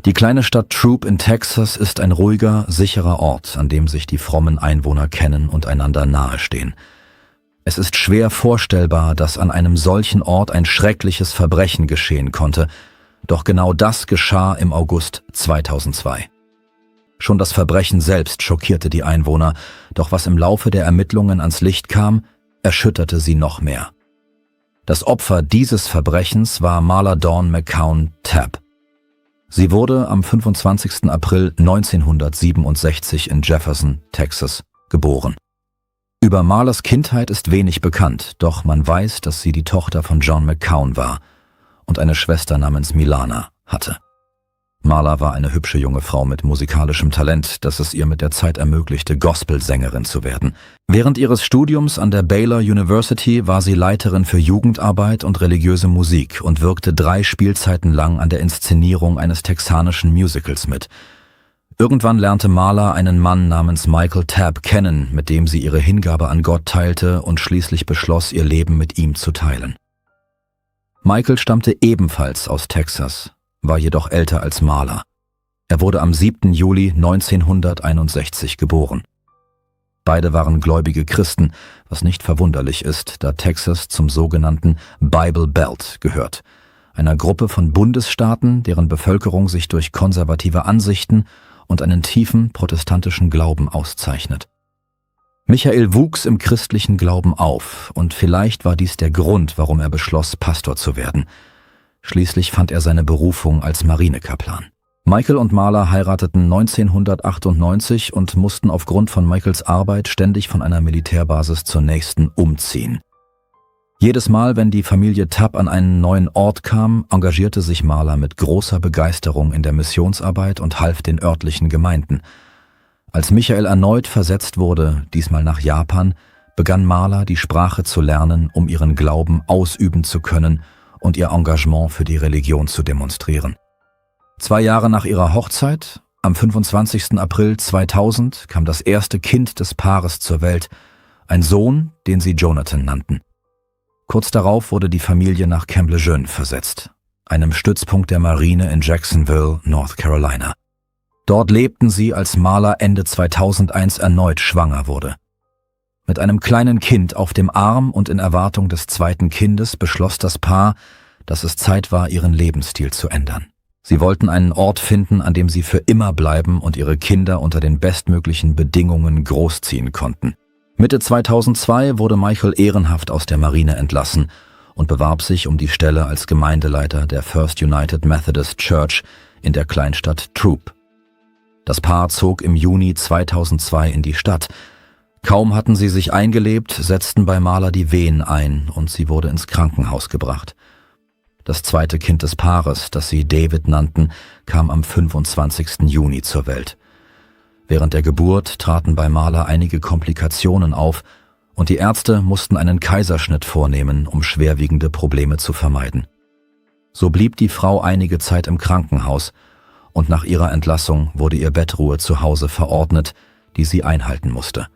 Die kleine Stadt Troup in Texas ist ein ruhiger, sicherer Ort, an dem sich die frommen Einwohner kennen und einander nahestehen. Es ist schwer vorstellbar, dass an einem solchen Ort ein schreckliches Verbrechen geschehen konnte, doch genau das geschah im August 2002. Schon das Verbrechen selbst schockierte die Einwohner, doch was im Laufe der Ermittlungen ans Licht kam, erschütterte sie noch mehr. Das Opfer dieses Verbrechens war Marla Dawn McCown Tapp. Sie wurde am 25. April 1967 in Jefferson, Texas, geboren. Über Marlas Kindheit ist wenig bekannt, doch man weiß, dass sie die Tochter von John McCown war und eine Schwester namens Milana hatte. Marla war eine hübsche junge Frau mit musikalischem Talent, das es ihr mit der Zeit ermöglichte, Gospelsängerin zu werden. Während ihres Studiums an der Baylor University war sie Leiterin für Jugendarbeit und religiöse Musik und wirkte 3 Spielzeiten lang an der Inszenierung eines texanischen Musicals mit. Irgendwann lernte Marla einen Mann namens Michael Tapp kennen, mit dem sie ihre Hingabe an Gott teilte und schließlich beschloss, ihr Leben mit ihm zu teilen. Michael stammte ebenfalls aus Texas, war jedoch älter als Marla. Er wurde am 7. Juli 1961 geboren. Beide waren gläubige Christen, was nicht verwunderlich ist, da Texas zum sogenannten Bible Belt gehört, einer Gruppe von Bundesstaaten, deren Bevölkerung sich durch konservative Ansichten und einen tiefen protestantischen Glauben auszeichnet. Michael wuchs im christlichen Glauben auf und vielleicht war dies der Grund, warum er beschloss, Pastor zu werden. Schließlich fand er seine Berufung als Marinekaplan. Michael und Marla heirateten 1998 und mussten aufgrund von Michaels Arbeit ständig von einer Militärbasis zur nächsten umziehen. Jedes Mal, wenn die Familie Tapp an einen neuen Ort kam, engagierte sich Marla mit großer Begeisterung in der Missionsarbeit und half den örtlichen Gemeinden. Als Michael erneut versetzt wurde, diesmal nach Japan, begann Marla die Sprache zu lernen, um ihren Glauben ausüben zu können und ihr Engagement für die Religion zu demonstrieren. 2 Jahre nach ihrer Hochzeit, am 25. April 2000, kam das erste Kind des Paares zur Welt, ein Sohn, den sie Jonathan nannten. Kurz darauf wurde die Familie nach Camp Lejeune versetzt, einem Stützpunkt der Marine in Jacksonville, North Carolina. Dort lebten sie, als Marla Ende 2001 erneut schwanger wurde. Mit einem kleinen Kind auf dem Arm und in Erwartung des zweiten Kindes beschloss das Paar, dass es Zeit war, ihren Lebensstil zu ändern. Sie wollten einen Ort finden, an dem sie für immer bleiben und ihre Kinder unter den bestmöglichen Bedingungen großziehen konnten. Mitte 2002 wurde Michael ehrenhaft aus der Marine entlassen und bewarb sich um die Stelle als Gemeindeleiter der First United Methodist Church in der Kleinstadt Troup. Das Paar zog im Juni 2002 in die Stadt. Kaum hatten sie sich eingelebt, setzten bei Marla die Wehen ein und sie wurde ins Krankenhaus gebracht. Das zweite Kind des Paares, das sie David nannten, kam am 25. Juni zur Welt. Während der Geburt traten bei Marla einige Komplikationen auf und die Ärzte mussten einen Kaiserschnitt vornehmen, um schwerwiegende Probleme zu vermeiden. So blieb die Frau einige Zeit im Krankenhaus und nach ihrer Entlassung wurde ihr Bettruhe zu Hause verordnet, die sie einhalten musste.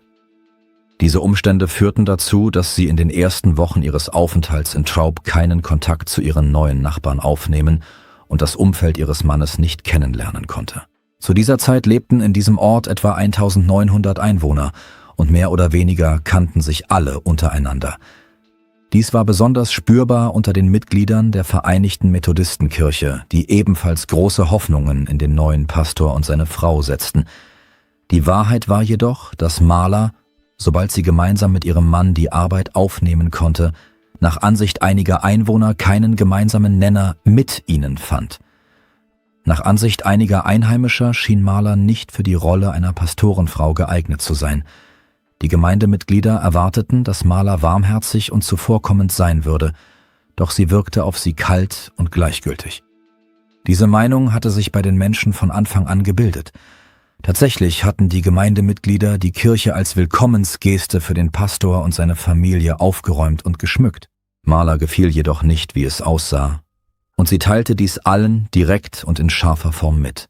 Diese Umstände führten dazu, dass sie in den ersten Wochen ihres Aufenthalts in Troup keinen Kontakt zu ihren neuen Nachbarn aufnehmen und das Umfeld ihres Mannes nicht kennenlernen konnte. Zu dieser Zeit lebten in diesem Ort etwa 1900 Einwohner und mehr oder weniger kannten sich alle untereinander. Dies war besonders spürbar unter den Mitgliedern der Vereinigten Methodistenkirche, die ebenfalls große Hoffnungen in den neuen Pastor und seine Frau setzten. Die Wahrheit war jedoch, dass Marla, sobald sie gemeinsam mit ihrem Mann die Arbeit aufnehmen konnte, nach Ansicht einiger Einwohner keinen gemeinsamen Nenner mit ihnen fand. Nach Ansicht einiger Einheimischer schien Marla nicht für die Rolle einer Pastorenfrau geeignet zu sein. Die Gemeindemitglieder erwarteten, dass Marla warmherzig und zuvorkommend sein würde, doch sie wirkte auf sie kalt und gleichgültig. Diese Meinung hatte sich bei den Menschen von Anfang an gebildet. Tatsächlich hatten die Gemeindemitglieder die Kirche als Willkommensgeste für den Pastor und seine Familie aufgeräumt und geschmückt. Marla gefiel jedoch nicht, wie es aussah, und sie teilte dies allen direkt und in scharfer Form mit.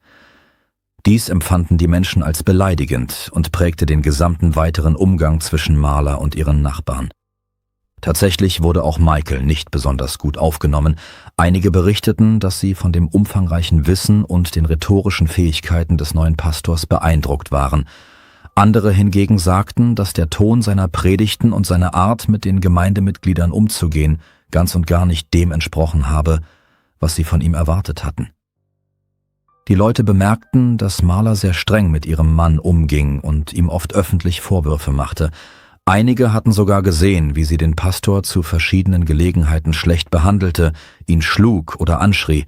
Dies empfanden die Menschen als beleidigend und prägte den gesamten weiteren Umgang zwischen Marla und ihren Nachbarn. Tatsächlich wurde auch Michael nicht besonders gut aufgenommen. Einige berichteten, dass sie von dem umfangreichen Wissen und den rhetorischen Fähigkeiten des neuen Pastors beeindruckt waren. Andere hingegen sagten, dass der Ton seiner Predigten und seine Art, mit den Gemeindemitgliedern umzugehen, ganz und gar nicht dem entsprochen habe, was sie von ihm erwartet hatten. Die Leute bemerkten, dass Marla sehr streng mit ihrem Mann umging und ihm oft öffentlich Vorwürfe machte. Einige hatten sogar gesehen, wie sie den Pastor zu verschiedenen Gelegenheiten schlecht behandelte, ihn schlug oder anschrie.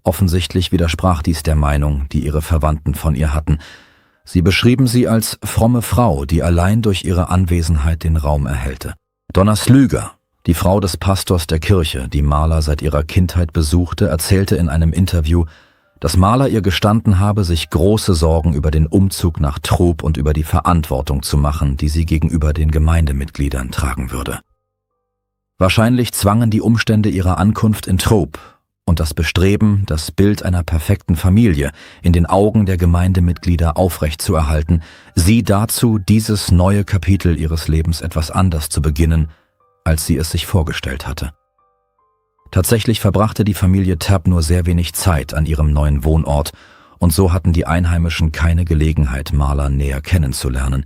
Offensichtlich widersprach dies der Meinung, die ihre Verwandten von ihr hatten. Sie beschrieben sie als fromme Frau, die allein durch ihre Anwesenheit den Raum erhellte. Donna Slüger, die Frau des Pastors der Kirche, die Marla seit ihrer Kindheit besuchte, erzählte in einem Interview, dass Marla ihr gestanden habe, sich große Sorgen über den Umzug nach Throb und über die Verantwortung zu machen, die sie gegenüber den Gemeindemitgliedern tragen würde. Wahrscheinlich zwangen die Umstände ihrer Ankunft in Throb und das Bestreben, das Bild einer perfekten Familie in den Augen der Gemeindemitglieder aufrechtzuerhalten, sie dazu, dieses neue Kapitel ihres Lebens etwas anders zu beginnen, als sie es sich vorgestellt hatte. Tatsächlich verbrachte die Familie Tapp nur sehr wenig Zeit an ihrem neuen Wohnort und so hatten die Einheimischen keine Gelegenheit, Marla näher kennenzulernen,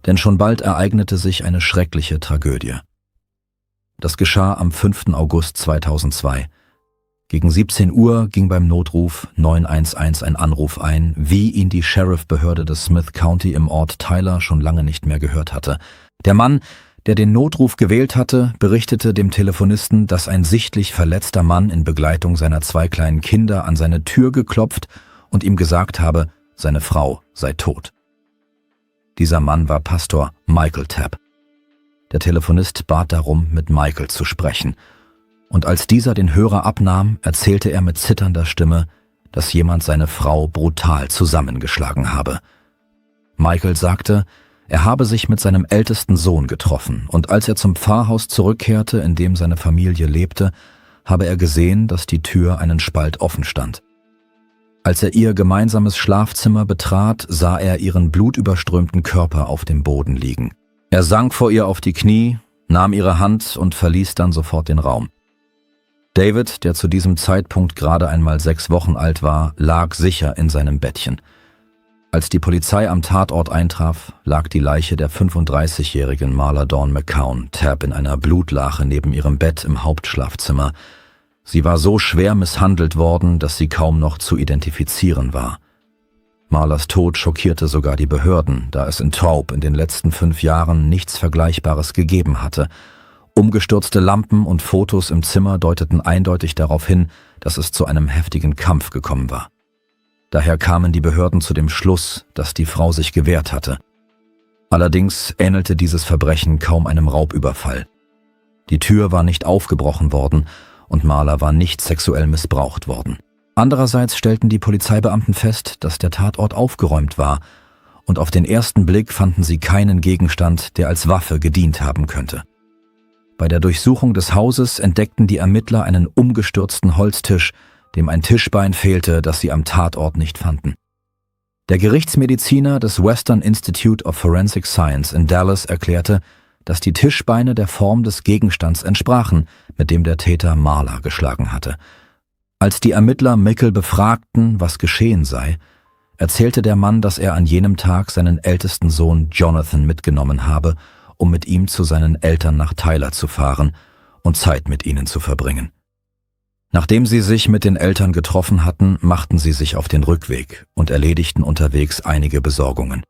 denn schon bald ereignete sich eine schreckliche Tragödie. Das geschah am 5. August 2002. Gegen 17 Uhr ging beim Notruf 911 ein Anruf ein, wie ihn die Sheriff-Behörde des Smith County im Ort Tyler schon lange nicht mehr gehört hatte. Der Mann, der den Notruf gewählt hatte, berichtete dem Telefonisten, dass ein sichtlich verletzter Mann in Begleitung seiner 2 kleinen Kinder an seine Tür geklopft und ihm gesagt habe, seine Frau sei tot. Dieser Mann war Pastor Michael Tapp. Der Telefonist bat darum, mit Michael zu sprechen. Und als dieser den Hörer abnahm, erzählte er mit zitternder Stimme, dass jemand seine Frau brutal zusammengeschlagen habe. Michael sagte, er habe sich mit seinem ältesten Sohn getroffen und als er zum Pfarrhaus zurückkehrte, in dem seine Familie lebte, habe er gesehen, dass die Tür einen Spalt offen stand. Als er ihr gemeinsames Schlafzimmer betrat, sah er ihren blutüberströmten Körper auf dem Boden liegen. Er sank vor ihr auf die Knie, nahm ihre Hand und verließ dann sofort den Raum. David, der zu diesem Zeitpunkt gerade einmal 6 Wochen alt war, lag sicher in seinem Bettchen. Als die Polizei am Tatort eintraf, lag die Leiche der 35-jährigen Marla Dawn McCown Tapp in einer Blutlache neben ihrem Bett im Hauptschlafzimmer. Sie war so schwer misshandelt worden, dass sie kaum noch zu identifizieren war. Marlas Tod schockierte sogar die Behörden, da es in Throb in den letzten 5 Jahren nichts Vergleichbares gegeben hatte. Umgestürzte Lampen und Fotos im Zimmer deuteten eindeutig darauf hin, dass es zu einem heftigen Kampf gekommen war. Daher kamen die Behörden zu dem Schluss, dass die Frau sich gewehrt hatte. Allerdings ähnelte dieses Verbrechen kaum einem Raubüberfall. Die Tür war nicht aufgebrochen worden und Marla war nicht sexuell missbraucht worden. Andererseits stellten die Polizeibeamten fest, dass der Tatort aufgeräumt war und auf den ersten Blick fanden sie keinen Gegenstand, der als Waffe gedient haben könnte. Bei der Durchsuchung des Hauses entdeckten die Ermittler einen umgestürzten Holztisch, dem ein Tischbein fehlte, das sie am Tatort nicht fanden. Der Gerichtsmediziner des Western Institute of Forensic Science in Dallas erklärte, dass die Tischbeine der Form des Gegenstands entsprachen, mit dem der Täter Marla geschlagen hatte. Als die Ermittler Michael befragten, was geschehen sei, erzählte der Mann, dass er an jenem Tag seinen ältesten Sohn Jonathan mitgenommen habe, um mit ihm zu seinen Eltern nach Tyler zu fahren und Zeit mit ihnen zu verbringen. Nachdem sie sich mit den Eltern getroffen hatten, machten sie sich auf den Rückweg und erledigten unterwegs einige Besorgungen.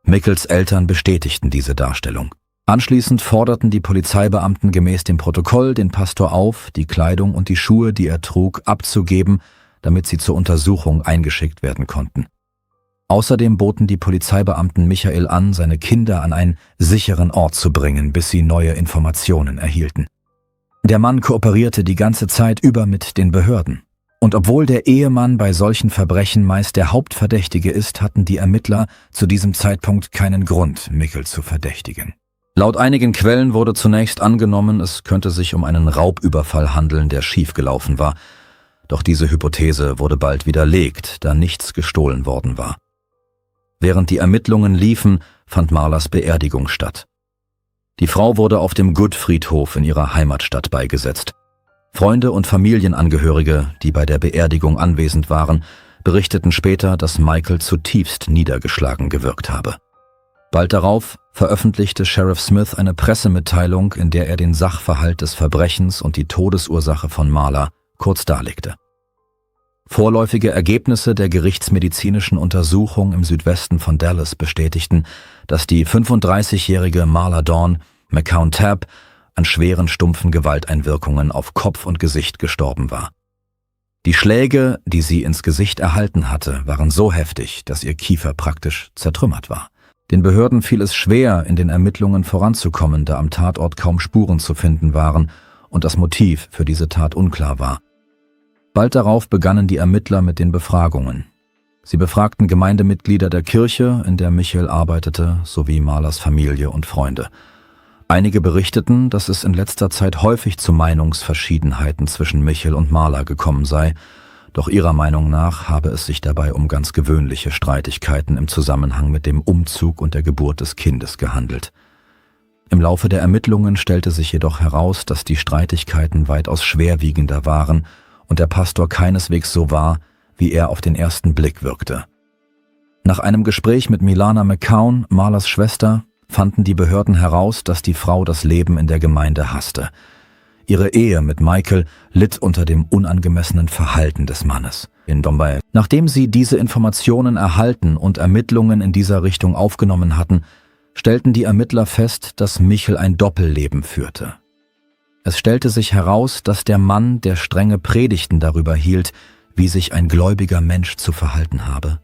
Michaels Eltern bestätigten diese Darstellung. Anschließend forderten die Polizeibeamten gemäß dem Protokoll den Pastor auf, die Kleidung und die Schuhe, die er trug, abzugeben, damit sie zur Untersuchung eingeschickt werden konnten. Außerdem boten die Polizeibeamten Michael an, seine Kinder an einen sicheren Ort zu bringen, bis sie neue Informationen erhielten. Der Mann kooperierte die ganze Zeit über mit den Behörden. Und obwohl der Ehemann bei solchen Verbrechen meist der Hauptverdächtige ist, hatten die Ermittler zu diesem Zeitpunkt keinen Grund, Michael zu verdächtigen. Laut einigen Quellen wurde zunächst angenommen, es könnte sich um einen Raubüberfall handeln, der schiefgelaufen war. Doch diese Hypothese wurde bald widerlegt, da nichts gestohlen worden war. Während die Ermittlungen liefen, fand Marlas Beerdigung statt. Die Frau wurde auf dem Good-Friedhof in ihrer Heimatstadt beigesetzt. Freunde und Familienangehörige, die bei der Beerdigung anwesend waren, berichteten später, dass Michael zutiefst niedergeschlagen gewirkt habe. Bald darauf veröffentlichte Sheriff Smith eine Pressemitteilung, in der er den Sachverhalt des Verbrechens und die Todesursache von Marla kurz darlegte. Vorläufige Ergebnisse der gerichtsmedizinischen Untersuchung im Südwesten von Dallas bestätigten, dass die 35-jährige Marla Dawn McCown Tabb an schweren stumpfen Gewalteinwirkungen auf Kopf und Gesicht gestorben war. Die Schläge, die sie ins Gesicht erhalten hatte, waren so heftig, dass ihr Kiefer praktisch zertrümmert war. Den Behörden fiel es schwer, in den Ermittlungen voranzukommen, da am Tatort kaum Spuren zu finden waren und das Motiv für diese Tat unklar war. Bald darauf begannen die Ermittler mit den Befragungen. Sie befragten Gemeindemitglieder der Kirche, in der Michael arbeitete, sowie Marlas Familie und Freunde. Einige berichteten, dass es in letzter Zeit häufig zu Meinungsverschiedenheiten zwischen Michael und Marla gekommen sei, doch ihrer Meinung nach habe es sich dabei um ganz gewöhnliche Streitigkeiten im Zusammenhang mit dem Umzug und der Geburt des Kindes gehandelt. Im Laufe der Ermittlungen stellte sich jedoch heraus, dass die Streitigkeiten weitaus schwerwiegender waren und der Pastor keineswegs so war, wie er auf den ersten Blick wirkte. Nach einem Gespräch mit Milana McCown, Marlas Schwester, fanden die Behörden heraus, dass die Frau das Leben in der Gemeinde hasste. Ihre Ehe mit Michael litt unter dem unangemessenen Verhalten des Mannes in Dombey. Nachdem sie diese Informationen erhalten und Ermittlungen in dieser Richtung aufgenommen hatten, stellten die Ermittler fest, dass Michael ein Doppelleben führte. Es stellte sich heraus, dass der Mann, der strenge Predigten darüber hielt, wie sich ein gläubiger Mensch zu verhalten habe,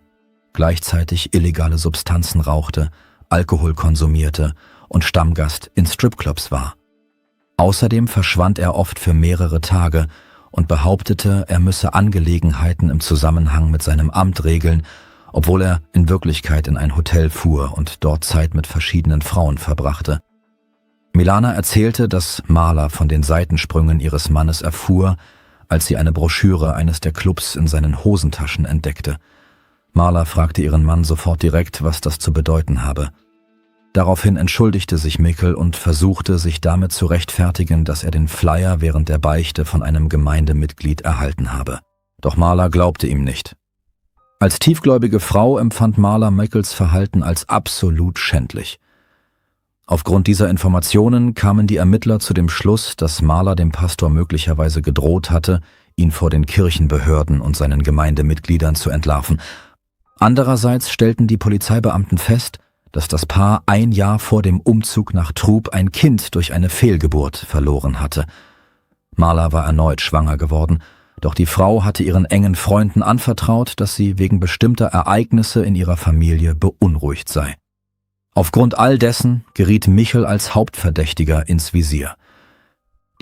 gleichzeitig illegale Substanzen rauchte, Alkohol konsumierte und Stammgast in Stripclubs war. Außerdem verschwand er oft für mehrere Tage und behauptete, er müsse Angelegenheiten im Zusammenhang mit seinem Amt regeln, obwohl er in Wirklichkeit in ein Hotel fuhr und dort Zeit mit verschiedenen Frauen verbrachte. Milana erzählte, dass Marla von den Seitensprüngen ihres Mannes erfuhr, als sie eine Broschüre eines der Clubs in seinen Hosentaschen entdeckte. Marla fragte ihren Mann sofort direkt, was das zu bedeuten habe. Daraufhin entschuldigte sich Michael und versuchte, sich damit zu rechtfertigen, dass er den Flyer während der Beichte von einem Gemeindemitglied erhalten habe. Doch Marla glaubte ihm nicht. Als tiefgläubige Frau empfand Marla Michaels Verhalten als absolut schändlich. Aufgrund dieser Informationen kamen die Ermittler zu dem Schluss, dass Marla dem Pastor möglicherweise gedroht hatte, ihn vor den Kirchenbehörden und seinen Gemeindemitgliedern zu entlarven. Andererseits stellten die Polizeibeamten fest, dass das Paar ein Jahr vor dem Umzug nach Trub ein Kind durch eine Fehlgeburt verloren hatte. Marla war erneut schwanger geworden, doch die Frau hatte ihren engen Freunden anvertraut, dass sie wegen bestimmter Ereignisse in ihrer Familie beunruhigt sei. Aufgrund all dessen geriet Michael als Hauptverdächtiger ins Visier.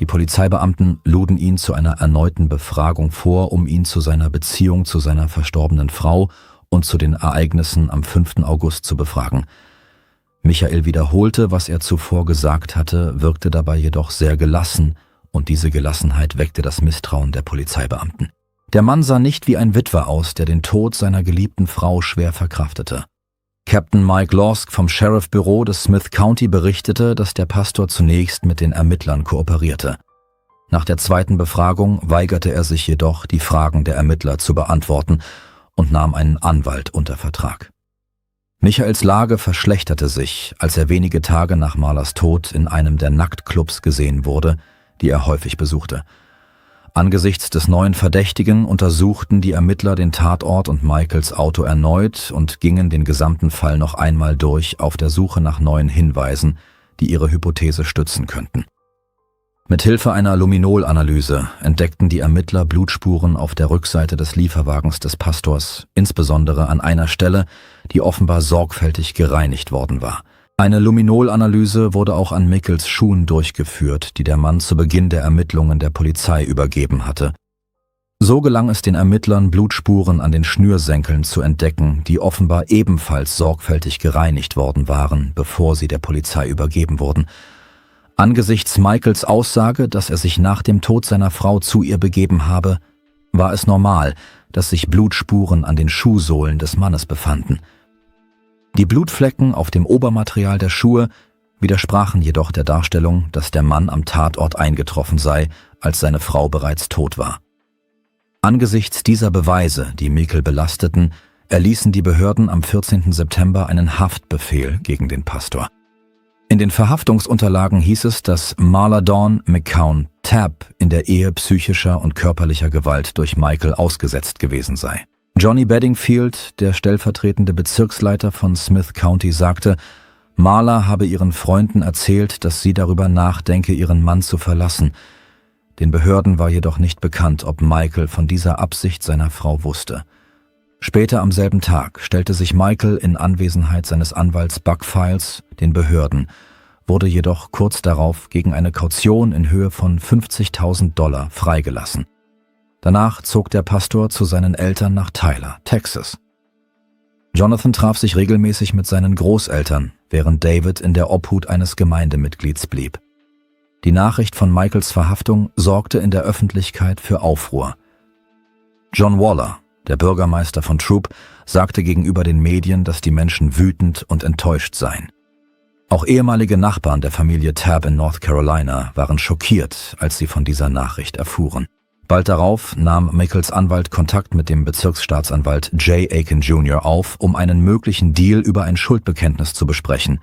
Die Polizeibeamten luden ihn zu einer erneuten Befragung vor, um ihn zu seiner Beziehung zu seiner verstorbenen Frau und zu den Ereignissen am 5. August zu befragen. Michael wiederholte, was er zuvor gesagt hatte, wirkte dabei jedoch sehr gelassen, und diese Gelassenheit weckte das Misstrauen der Polizeibeamten. Der Mann sah nicht wie ein Witwer aus, der den Tod seiner geliebten Frau schwer verkraftete. Captain Mike Lorsk vom Sheriff-Büro des Smith County berichtete, dass der Pastor zunächst mit den Ermittlern kooperierte. Nach der zweiten Befragung weigerte er sich jedoch, die Fragen der Ermittler zu beantworten und nahm einen Anwalt unter Vertrag. Michaels Lage verschlechterte sich, als er wenige Tage nach Marlas Tod in einem der Nacktclubs gesehen wurde, die er häufig besuchte. Angesichts des neuen Verdächtigen untersuchten die Ermittler den Tatort und Michaels Auto erneut und gingen den gesamten Fall noch einmal durch auf der Suche nach neuen Hinweisen, die ihre Hypothese stützen könnten. Mithilfe einer Luminol-Analyse entdeckten die Ermittler Blutspuren auf der Rückseite des Lieferwagens des Pastors, insbesondere an einer Stelle, die offenbar sorgfältig gereinigt worden war. Eine Luminol-Analyse wurde auch an Michaels Schuhen durchgeführt, die der Mann zu Beginn der Ermittlungen der Polizei übergeben hatte. So gelang es den Ermittlern, Blutspuren an den Schnürsenkeln zu entdecken, die offenbar ebenfalls sorgfältig gereinigt worden waren, bevor sie der Polizei übergeben wurden. Angesichts Michaels Aussage, dass er sich nach dem Tod seiner Frau zu ihr begeben habe, war es normal, dass sich Blutspuren an den Schuhsohlen des Mannes befanden. Die Blutflecken auf dem Obermaterial der Schuhe widersprachen jedoch der Darstellung, dass der Mann am Tatort eingetroffen sei, als seine Frau bereits tot war. Angesichts dieser Beweise, die Meikle belasteten, erließen die Behörden am 14. September einen Haftbefehl gegen den Pastor. In den Verhaftungsunterlagen hieß es, dass Marla Dawn McCown Tapp in der Ehe psychischer und körperlicher Gewalt durch Meikle ausgesetzt gewesen sei. Johnny Bedingfield, der stellvertretende Bezirksleiter von Smith County, sagte, Marla habe ihren Freunden erzählt, dass sie darüber nachdenke, ihren Mann zu verlassen. Den Behörden war jedoch nicht bekannt, ob Meikle von dieser Absicht seiner Frau wusste. Später am selben Tag stellte sich Meikle in Anwesenheit seines Anwalts Buck Files den Behörden, wurde jedoch kurz darauf gegen eine Kaution in Höhe von $50.000 freigelassen. Danach zog der Pastor zu seinen Eltern nach Tyler, Texas. Jonathan traf sich regelmäßig mit seinen Großeltern, während David in der Obhut eines Gemeindemitglieds blieb. Die Nachricht von Meikles Verhaftung sorgte in der Öffentlichkeit für Aufruhr. John Waller, der Bürgermeister von Troup, sagte gegenüber den Medien, dass die Menschen wütend und enttäuscht seien. Auch ehemalige Nachbarn der Familie Tapp in North Carolina waren schockiert, als sie von dieser Nachricht erfuhren. Bald darauf nahm Meikles Anwalt Kontakt mit dem Bezirksstaatsanwalt Jay Aiken Jr. auf, um einen möglichen Deal über ein Schuldbekenntnis zu besprechen.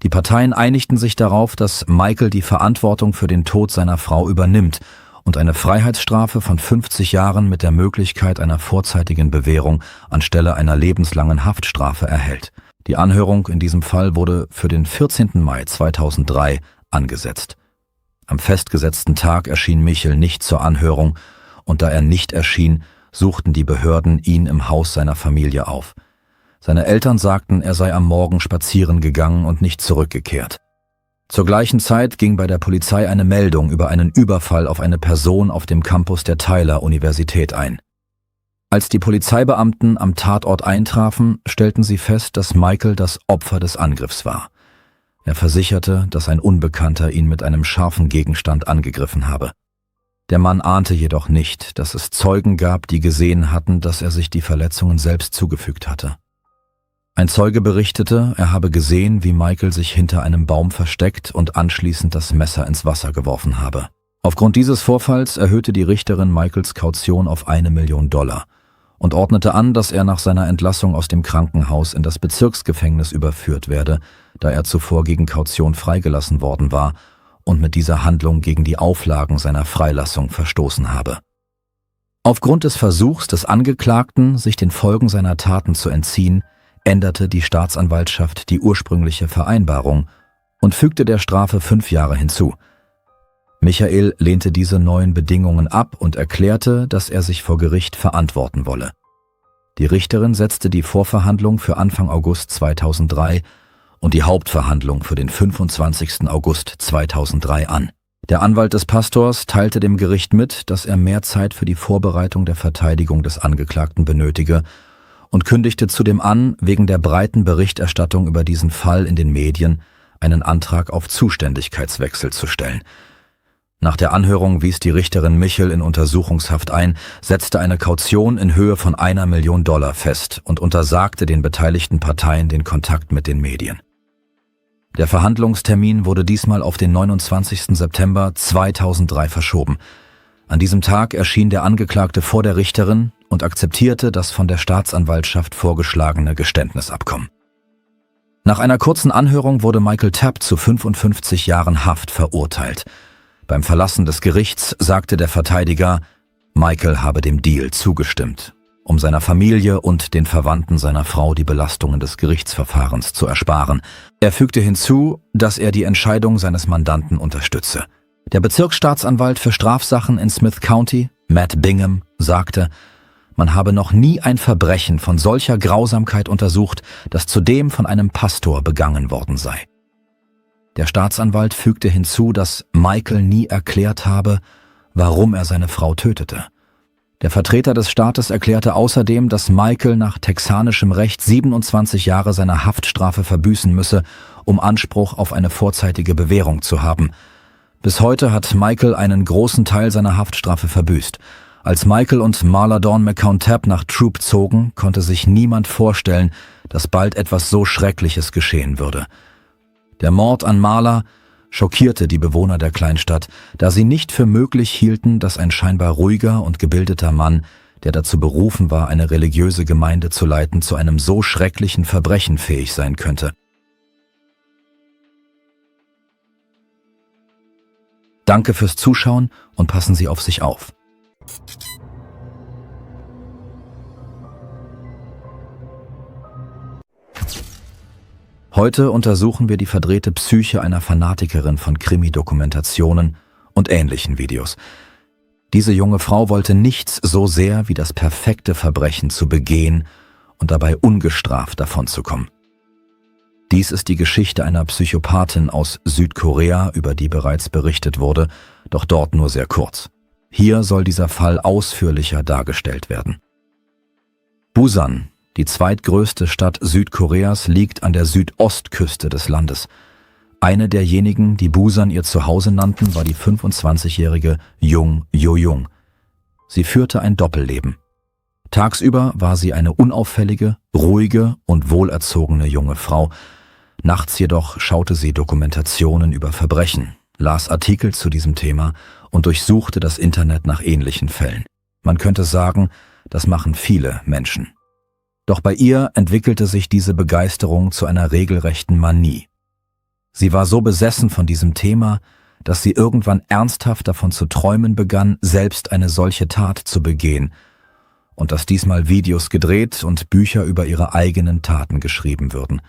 Die Parteien einigten sich darauf, dass Meikle die Verantwortung für den Tod seiner Frau übernimmt und eine Freiheitsstrafe von 50 Jahren mit der Möglichkeit einer vorzeitigen Bewährung anstelle einer lebenslangen Haftstrafe erhält. Die Anhörung in diesem Fall wurde für den 14. Mai 2003 angesetzt. Am festgesetzten Tag erschien Michel nicht zur Anhörung, und da er nicht erschien, suchten die Behörden ihn im Haus seiner Familie auf. Seine Eltern sagten, er sei am Morgen spazieren gegangen und nicht zurückgekehrt. Zur gleichen Zeit ging bei der Polizei eine Meldung über einen Überfall auf eine Person auf dem Campus der Tyler-Universität ein. Als die Polizeibeamten am Tatort eintrafen, stellten sie fest, dass Meikle das Opfer des Angriffs war. Er versicherte, dass ein Unbekannter ihn mit einem scharfen Gegenstand angegriffen habe. Der Mann ahnte jedoch nicht, dass es Zeugen gab, die gesehen hatten, dass er sich die Verletzungen selbst zugefügt hatte. Ein Zeuge berichtete, er habe gesehen, wie Meikle sich hinter einem Baum versteckt und anschließend das Messer ins Wasser geworfen habe. Aufgrund dieses Vorfalls erhöhte die Richterin Meikles Kaution auf $1 Million und ordnete an, dass er nach seiner Entlassung aus dem Krankenhaus in das Bezirksgefängnis überführt werde, da er zuvor gegen Kaution freigelassen worden war und mit dieser Handlung gegen die Auflagen seiner Freilassung verstoßen habe. Aufgrund des Versuchs des Angeklagten, sich den Folgen seiner Taten zu entziehen, änderte die Staatsanwaltschaft die ursprüngliche Vereinbarung und fügte der Strafe 5 Jahre hinzu. Michael lehnte diese neuen Bedingungen ab und erklärte, dass er sich vor Gericht verantworten wolle. Die Richterin setzte die Vorverhandlung für Anfang August 2003 und die Hauptverhandlung für den 25. August 2003 an. Der Anwalt des Pastors teilte dem Gericht mit, dass er mehr Zeit für die Vorbereitung der Verteidigung des Angeklagten benötige und kündigte zudem an, wegen der breiten Berichterstattung über diesen Fall in den Medien einen Antrag auf Zuständigkeitswechsel zu stellen. Nach der Anhörung wies die Richterin Michel in Untersuchungshaft ein, setzte eine Kaution in Höhe von $1 Million fest und untersagte den beteiligten Parteien den Kontakt mit den Medien. Der Verhandlungstermin wurde diesmal auf den 29. September 2003 verschoben. An diesem Tag erschien der Angeklagte vor der Richterin und akzeptierte das von der Staatsanwaltschaft vorgeschlagene Geständnisabkommen. Nach einer kurzen Anhörung wurde Michael Tapp zu 55 Jahren Haft verurteilt. Beim Verlassen des Gerichts sagte der Verteidiger, Michael habe dem Deal zugestimmt, um seiner Familie und den Verwandten seiner Frau die Belastungen des Gerichtsverfahrens zu ersparen. Er fügte hinzu, dass er die Entscheidung seines Mandanten unterstütze. Der Bezirksstaatsanwalt für Strafsachen in Smith County, Matt Bingham, sagte, man habe noch nie ein Verbrechen von solcher Grausamkeit untersucht, das zudem von einem Pastor begangen worden sei. Der Staatsanwalt fügte hinzu, dass Michael nie erklärt habe, warum er seine Frau tötete. Der Vertreter des Staates erklärte außerdem, dass Michael nach texanischem Recht 27 Jahre seiner Haftstrafe verbüßen müsse, um Anspruch auf eine vorzeitige Bewährung zu haben. Bis heute hat Michael einen großen Teil seiner Haftstrafe verbüßt. Als Michael und Marla Dawn McCown Tapp nach Troup zogen, konnte sich niemand vorstellen, dass bald etwas so Schreckliches geschehen würde. Der Mord an Marla schockierte die Bewohner der Kleinstadt, da sie nicht für möglich hielten, dass ein scheinbar ruhiger und gebildeter Mann, der dazu berufen war, eine religiöse Gemeinde zu leiten, zu einem so schrecklichen Verbrechen fähig sein könnte. Danke fürs Zuschauen und passen Sie auf sich auf. Heute untersuchen wir die verdrehte Psyche einer Fanatikerin von Krimi-Dokumentationen und ähnlichen Videos. Diese junge Frau wollte nichts so sehr wie das perfekte Verbrechen zu begehen und dabei ungestraft davonzukommen. Dies ist die Geschichte einer Psychopathin aus Südkorea, über die bereits berichtet wurde, doch dort nur sehr kurz. Hier soll dieser Fall ausführlicher dargestellt werden. Busan, die zweitgrößte Stadt Südkoreas, liegt an der Südostküste des Landes. Eine derjenigen, die Busan ihr Zuhause nannten, war die 25-jährige Jung Jo-jung. Sie führte ein Doppelleben. Tagsüber war sie eine unauffällige, ruhige und wohlerzogene junge Frau. Nachts jedoch schaute sie Dokumentationen über Verbrechen, las Artikel zu diesem Thema und durchsuchte das Internet nach ähnlichen Fällen. Man könnte sagen, das machen viele Menschen. Doch bei ihr entwickelte sich diese Begeisterung zu einer regelrechten Manie. Sie war so besessen von diesem Thema, dass sie irgendwann ernsthaft davon zu träumen begann, selbst eine solche Tat zu begehen und dass diesmal Videos gedreht und Bücher über ihre eigenen Taten geschrieben würden.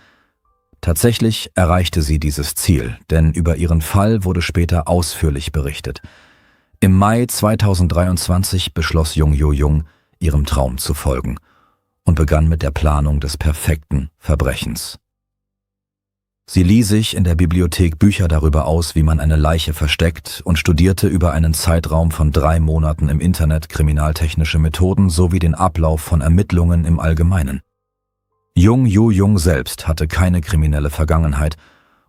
Tatsächlich erreichte sie dieses Ziel, denn über ihren Fall wurde später ausführlich berichtet. Im Mai 2023 beschloss Jung Jo-jung, ihrem Traum zu folgen und begann mit der Planung des perfekten Verbrechens. Sie lieh sich in der Bibliothek Bücher darüber aus, wie man eine Leiche versteckt, und studierte über einen Zeitraum von 3 Monaten im Internet kriminaltechnische Methoden sowie den Ablauf von Ermittlungen im Allgemeinen. Jung Jo-jung selbst hatte keine kriminelle Vergangenheit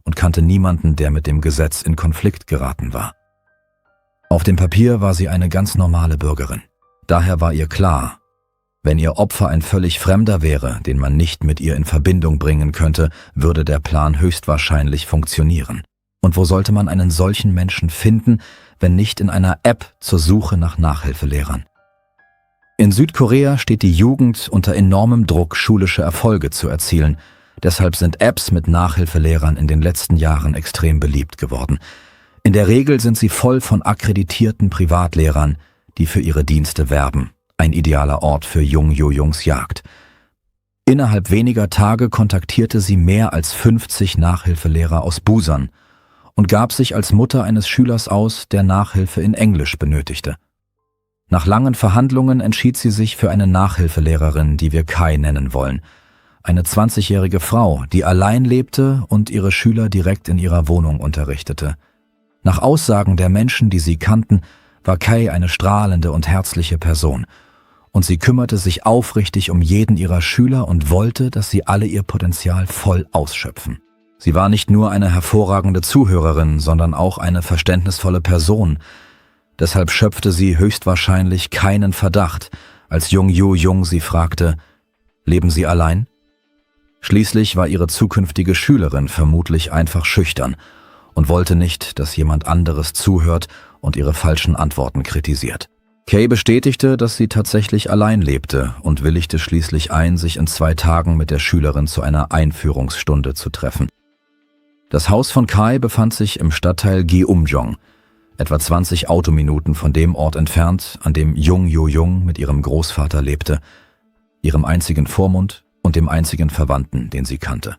und kannte niemanden, der mit dem Gesetz in Konflikt geraten war. Auf dem Papier war sie eine ganz normale Bürgerin. Daher war ihr klar, wenn ihr Opfer ein völlig Fremder wäre, den man nicht mit ihr in Verbindung bringen könnte, würde der Plan höchstwahrscheinlich funktionieren. Und wo sollte man einen solchen Menschen finden, wenn nicht in einer App zur Suche nach Nachhilfelehrern? In Südkorea steht die Jugend unter enormem Druck, schulische Erfolge zu erzielen. Deshalb sind Apps mit Nachhilfelehrern in den letzten Jahren extrem beliebt geworden. In der Regel sind sie voll von akkreditierten Privatlehrern, die für ihre Dienste werben. Ein idealer Ort für Jung Jo-jungs Jagd. Innerhalb weniger Tage kontaktierte sie mehr als 50 Nachhilfelehrer aus Busan und gab sich als Mutter eines Schülers aus, der Nachhilfe in Englisch benötigte. Nach langen Verhandlungen entschied sie sich für eine Nachhilfelehrerin, die wir Kai nennen wollen. Eine 20-jährige Frau, die allein lebte und ihre Schüler direkt in ihrer Wohnung unterrichtete. Nach Aussagen der Menschen, die sie kannten, war Kai eine strahlende und herzliche Person. Und sie kümmerte sich aufrichtig um jeden ihrer Schüler und wollte, dass sie alle ihr Potenzial voll ausschöpfen. Sie war nicht nur eine hervorragende Zuhörerin, sondern auch eine verständnisvolle Person. Deshalb schöpfte sie höchstwahrscheinlich keinen Verdacht, als Jung Jo-jung sie fragte, »Leben Sie allein?« Schließlich war ihre zukünftige Schülerin vermutlich einfach schüchtern und wollte nicht, dass jemand anderes zuhört und ihre falschen Antworten kritisiert. Kay bestätigte, dass sie tatsächlich allein lebte und willigte schließlich ein, sich in 2 Tagen mit der Schülerin zu einer Einführungsstunde zu treffen. Das Haus von Kai befand sich im Stadtteil Geumjong, etwa 20 Autominuten von dem Ort entfernt, an dem Jung Jo-jung mit ihrem Großvater lebte, ihrem einzigen Vormund und dem einzigen Verwandten, den sie kannte.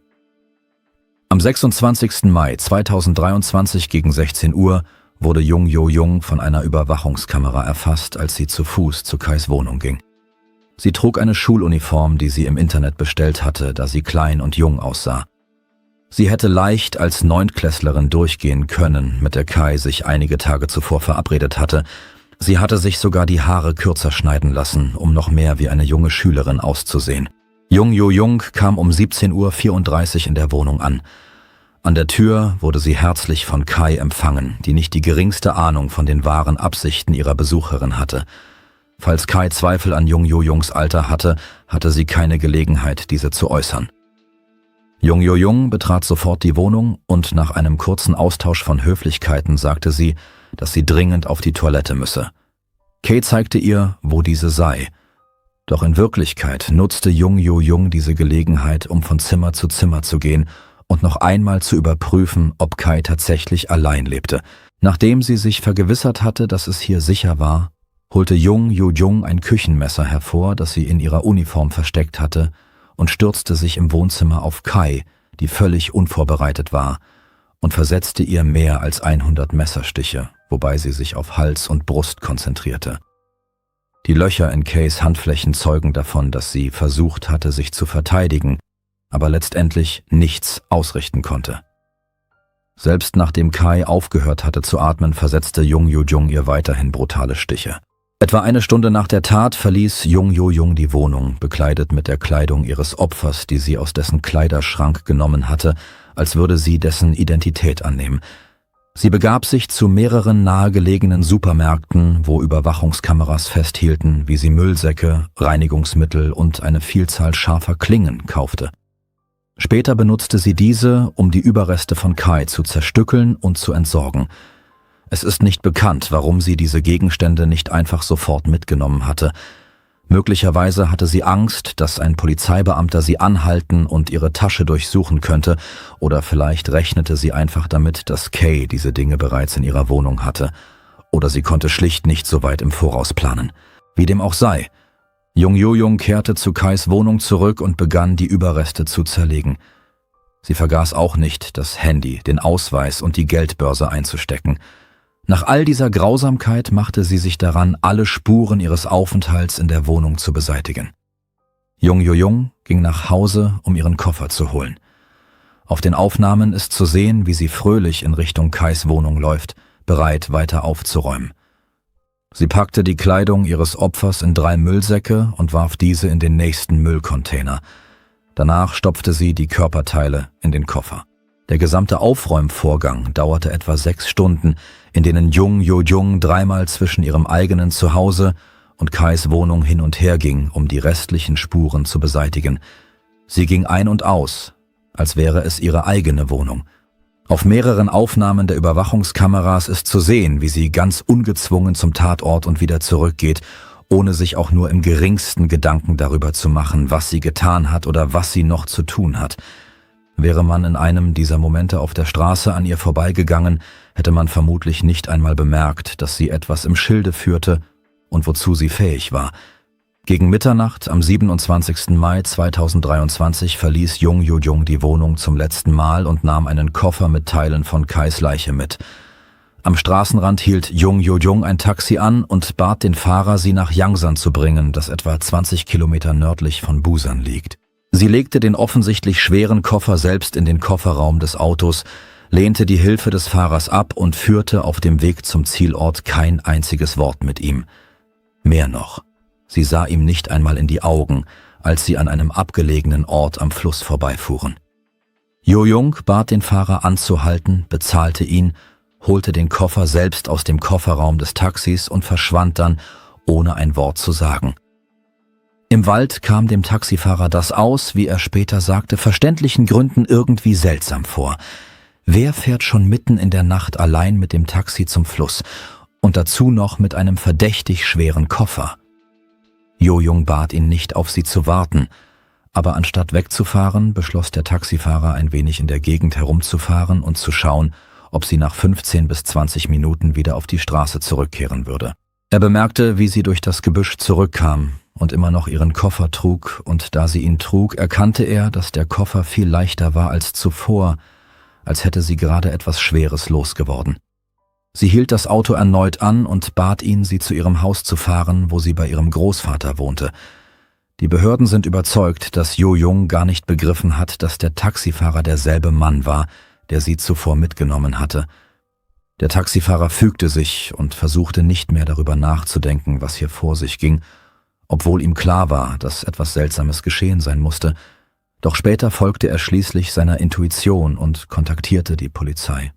Am 26. Mai 2023 gegen 16 Uhr wurde Jung Jo-jung von einer Überwachungskamera erfasst, als sie zu Fuß zu Kais Wohnung ging. Sie trug eine Schuluniform, die sie im Internet bestellt hatte, da sie klein und jung aussah. Sie hätte leicht als Neuntklässlerin durchgehen können, mit der Kai sich einige Tage zuvor verabredet hatte. Sie hatte sich sogar die Haare kürzer schneiden lassen, um noch mehr wie eine junge Schülerin auszusehen. Jung Jo-jung kam um 17:34 Uhr in der Wohnung an. An der Tür wurde sie herzlich von Kai empfangen, die nicht die geringste Ahnung von den wahren Absichten ihrer Besucherin hatte. Falls Kai Zweifel an Jung Jo-jungs Alter hatte, hatte sie keine Gelegenheit, diese zu äußern. Jung Jo-jung betrat sofort die Wohnung und nach einem kurzen Austausch von Höflichkeiten sagte sie, dass sie dringend auf die Toilette müsse. Kay zeigte ihr, wo diese sei. Doch in Wirklichkeit nutzte Jung Jo-jung diese Gelegenheit, um von Zimmer zu Zimmer zu gehen und noch einmal zu überprüfen, ob Kay tatsächlich allein lebte. Nachdem sie sich vergewissert hatte, dass es hier sicher war, holte Jung Jo-jung ein Küchenmesser hervor, das sie in ihrer Uniform versteckt hatte, und stürzte sich im Wohnzimmer auf Kay, die völlig unvorbereitet war, und versetzte ihr mehr als 100 Messerstiche, wobei sie sich auf Hals und Brust konzentrierte. Die Löcher in Kays Handflächen zeugen davon, dass sie versucht hatte, sich zu verteidigen, aber letztendlich nichts ausrichten konnte. Selbst nachdem Kay aufgehört hatte zu atmen, versetzte Jung Jo-jung ihr weiterhin brutale Stiche. Etwa eine Stunde nach der Tat verließ Jung Jo-jung die Wohnung, bekleidet mit der Kleidung ihres Opfers, die sie aus dessen Kleiderschrank genommen hatte, als würde sie dessen Identität annehmen. Sie begab sich zu mehreren nahegelegenen Supermärkten, wo Überwachungskameras festhielten, wie sie Müllsäcke, Reinigungsmittel und eine Vielzahl scharfer Klingen kaufte. Später benutzte sie diese, um die Überreste von Kay zu zerstückeln und zu entsorgen. Es ist nicht bekannt, warum sie diese Gegenstände nicht einfach sofort mitgenommen hatte. Möglicherweise hatte sie Angst, dass ein Polizeibeamter sie anhalten und ihre Tasche durchsuchen könnte, oder vielleicht rechnete sie einfach damit, dass Kay diese Dinge bereits in ihrer Wohnung hatte. Oder sie konnte schlicht nicht so weit im Voraus planen. Wie dem auch sei, Jung Jo-jung kehrte zu Kays Wohnung zurück und begann, die Überreste zu zerlegen. Sie vergaß auch nicht, das Handy, den Ausweis und die Geldbörse einzustecken. Nach all dieser Grausamkeit machte sie sich daran, alle Spuren ihres Aufenthalts in der Wohnung zu beseitigen. Jung Jo-jung ging nach Hause, um ihren Koffer zu holen. Auf den Aufnahmen ist zu sehen, wie sie fröhlich in Richtung Kays Wohnung läuft, bereit, weiter aufzuräumen. Sie packte die Kleidung ihres Opfers in 3 Müllsäcke und warf diese in den nächsten Müllcontainer. Danach stopfte sie die Körperteile in den Koffer. Der gesamte Aufräumvorgang dauerte etwa 6 Stunden, in denen Jung Jo-jung dreimal zwischen ihrem eigenen Zuhause und Kays Wohnung hin und her ging, um die restlichen Spuren zu beseitigen. Sie ging ein und aus, als wäre es ihre eigene Wohnung. Auf mehreren Aufnahmen der Überwachungskameras ist zu sehen, wie sie ganz ungezwungen zum Tatort und wieder zurückgeht, ohne sich auch nur im geringsten Gedanken darüber zu machen, was sie getan hat oder was sie noch zu tun hat. Wäre man in einem dieser Momente auf der Straße an ihr vorbeigegangen, hätte man vermutlich nicht einmal bemerkt, dass sie etwas im Schilde führte und wozu sie fähig war. Gegen Mitternacht am 27. Mai 2023 verließ Jung Jo-jung die Wohnung zum letzten Mal und nahm einen Koffer mit Teilen von Kays Leiche mit. Am Straßenrand hielt Jung Jo-jung ein Taxi an und bat den Fahrer, sie nach Yangsan zu bringen, das etwa 20 Kilometer nördlich von Busan liegt. Sie legte den offensichtlich schweren Koffer selbst in den Kofferraum des Autos, lehnte die Hilfe des Fahrers ab und führte auf dem Weg zum Zielort kein einziges Wort mit ihm. Mehr noch, sie sah ihm nicht einmal in die Augen, als sie an einem abgelegenen Ort am Fluss vorbeifuhren. Jo-jung bat den Fahrer anzuhalten, bezahlte ihn, holte den Koffer selbst aus dem Kofferraum des Taxis und verschwand dann, ohne ein Wort zu sagen. Im Wald kam dem Taxifahrer das aus, wie er später sagte, verständlichen Gründen irgendwie seltsam vor. Wer fährt schon mitten in der Nacht allein mit dem Taxi zum Fluss und dazu noch mit einem verdächtig schweren Koffer? Jo-jung bat ihn nicht, auf sie zu warten, aber anstatt wegzufahren, beschloss der Taxifahrer, ein wenig in der Gegend herumzufahren und zu schauen, ob sie nach 15 bis 20 Minuten wieder auf die Straße zurückkehren würde. Er bemerkte, wie sie durch das Gebüsch zurückkam und immer noch ihren Koffer trug, und da sie ihn trug, erkannte er, dass der Koffer viel leichter war als zuvor, als hätte sie gerade etwas Schweres losgeworden. Sie hielt das Auto erneut an und bat ihn, sie zu ihrem Haus zu fahren, wo sie bei ihrem Großvater wohnte. Die Behörden sind überzeugt, dass Jo-jung gar nicht begriffen hat, dass der Taxifahrer derselbe Mann war, der sie zuvor mitgenommen hatte. Der Taxifahrer fügte sich und versuchte nicht mehr darüber nachzudenken, was hier vor sich ging, obwohl ihm klar war, dass etwas Seltsames geschehen sein musste. Doch später folgte er schließlich seiner Intuition und kontaktierte die Polizei.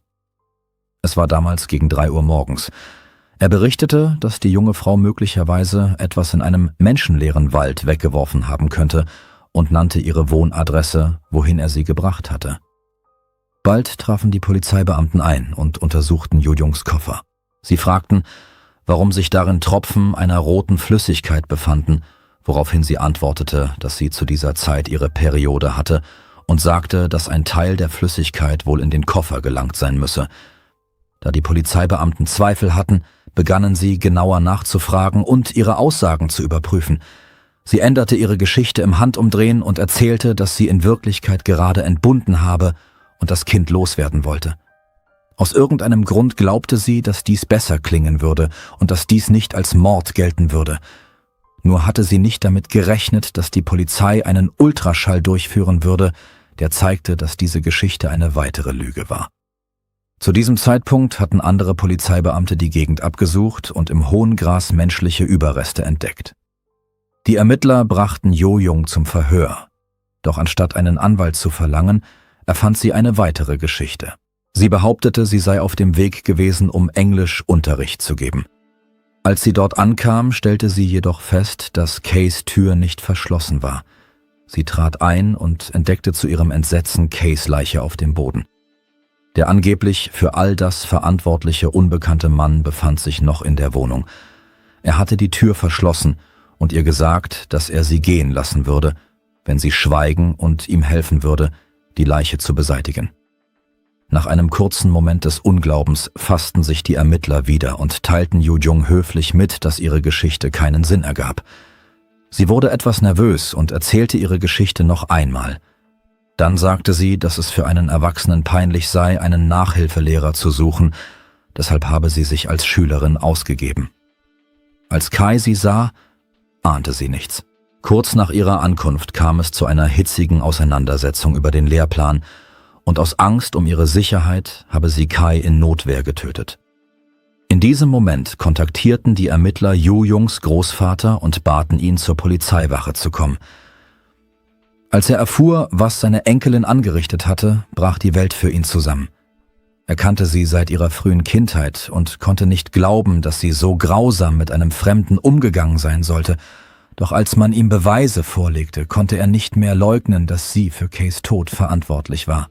Es war damals gegen 3 Uhr morgens. Er berichtete, dass die junge Frau möglicherweise etwas in einem menschenleeren Wald weggeworfen haben könnte und nannte ihre Wohnadresse, wohin er sie gebracht hatte. Bald trafen die Polizeibeamten ein und untersuchten Jo-Jungs Koffer. Sie fragten, warum sich darin Tropfen einer roten Flüssigkeit befanden, woraufhin sie antwortete, dass sie zu dieser Zeit ihre Periode hatte und sagte, dass ein Teil der Flüssigkeit wohl in den Koffer gelangt sein müsse. Da die Polizeibeamten Zweifel hatten, begannen sie genauer nachzufragen und ihre Aussagen zu überprüfen. Sie änderte ihre Geschichte im Handumdrehen und erzählte, dass sie in Wirklichkeit gerade entbunden habe und das Kind loswerden wollte. Aus irgendeinem Grund glaubte sie, dass dies besser klingen würde und dass dies nicht als Mord gelten würde. Nur hatte sie nicht damit gerechnet, dass die Polizei einen Ultraschall durchführen würde, der zeigte, dass diese Geschichte eine weitere Lüge war. Zu diesem Zeitpunkt hatten andere Polizeibeamte die Gegend abgesucht und im hohen Gras menschliche Überreste entdeckt. Die Ermittler brachten Jo-Jung zum Verhör. Doch anstatt einen Anwalt zu verlangen, erfand sie eine weitere Geschichte. Sie behauptete, sie sei auf dem Weg gewesen, um Englischunterricht zu geben. Als sie dort ankam, stellte sie jedoch fest, dass Kays Tür nicht verschlossen war. Sie trat ein und entdeckte zu ihrem Entsetzen Kays Leiche auf dem Boden. Der angeblich für all das verantwortliche unbekannte Mann befand sich noch in der Wohnung. Er hatte die Tür verschlossen und ihr gesagt, dass er sie gehen lassen würde, wenn sie schweigen und ihm helfen würde, die Leiche zu beseitigen. Nach einem kurzen Moment des Unglaubens fassten sich die Ermittler wieder und teilten Jo-Jung höflich mit, dass ihre Geschichte keinen Sinn ergab. Sie wurde etwas nervös und erzählte ihre Geschichte noch einmal. Dann sagte sie, dass es für einen Erwachsenen peinlich sei, einen Nachhilfelehrer zu suchen, deshalb habe sie sich als Schülerin ausgegeben. Als Kai sie sah, ahnte sie nichts. Kurz nach ihrer Ankunft kam es zu einer hitzigen Auseinandersetzung über den Lehrplan und aus Angst um ihre Sicherheit habe sie Kai in Notwehr getötet. In diesem Moment kontaktierten die Ermittler Jo-Jungs Großvater und baten ihn, zur Polizeiwache zu kommen. Als er erfuhr, was seine Enkelin angerichtet hatte, brach die Welt für ihn zusammen. Er kannte sie seit ihrer frühen Kindheit und konnte nicht glauben, dass sie so grausam mit einem Fremden umgegangen sein sollte. Doch als man ihm Beweise vorlegte, konnte er nicht mehr leugnen, dass sie für Kays Tod verantwortlich war.